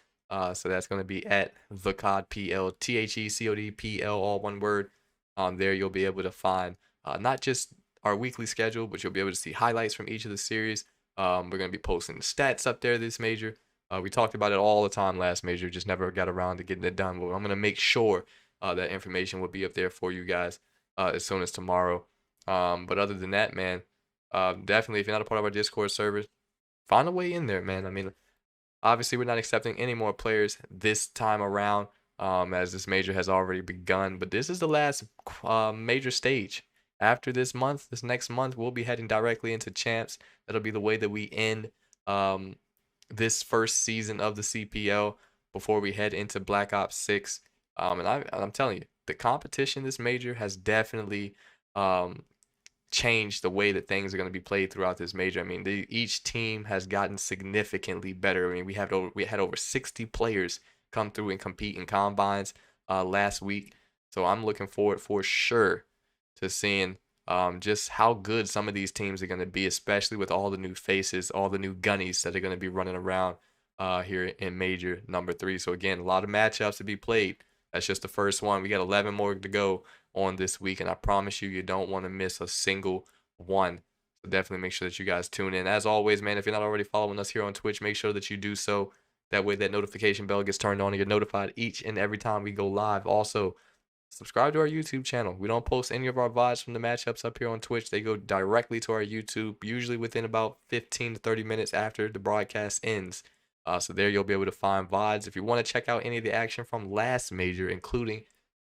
So that's going to be at TheCodPL, TheCodPL, all one word. There you'll be able to find not just our weekly schedule, but you'll be able to see highlights from each of the series. We're going to be posting the stats up there this Major. We talked about it all the time last Major, just never got around to getting it done. But I'm going to make sure that information will be up there for you guys as soon as tomorrow. But other than that, man, definitely if you're not a part of our Discord server, find a way in there, man. I mean, obviously we're not accepting any more players this time around as this Major has already begun. But this is the last Major stage. After this next month, we'll be heading directly into Champs. That'll be the way that we end this first season of the CPL before we head into Black Ops 6. And I'm telling you, the competition this Major has definitely changed the way that things are going to be played throughout this Major. I mean, each team has gotten significantly better. I mean, we had over 60 players come through and compete in combines last week. So I'm looking forward for sure to seeing just how good some of these teams are going to be, especially with all the new faces, all the new gunnies that are going to be running around here in Major number 3. So again, a lot of matchups to be played. That's just the first one. We got 11 more to go on this week, and I promise you don't want to miss a single one. So definitely make sure that you guys tune in. As always, man, if you're not already following us here on Twitch, make sure that you do so. That way that notification bell gets turned on and you're notified each and every time we go live. Also, subscribe to our YouTube channel. We don't post any of our VODs from the matchups up here on Twitch. They go directly to our YouTube, usually within about 15 to 30 minutes after the broadcast ends. So there you'll be able to find VODs. If you want to check out any of the action from last Major, including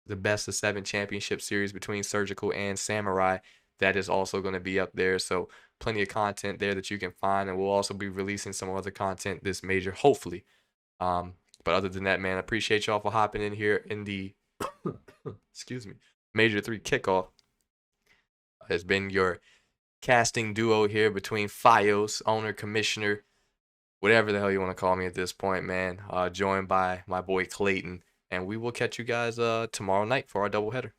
the best of 7 championship series between Surgical and Samurai, that is also going to be up there. So plenty of content there that you can find. And we'll also be releasing some other content this Major, hopefully. But other than that, man, I appreciate y'all for hopping in here in the excuse me, Major 3 kickoff. Has been your casting duo here between Fios, owner, commissioner, whatever the hell you want to call me at this point, man. Joined by my boy Clayton, and we will catch you guys tomorrow night for our doubleheader.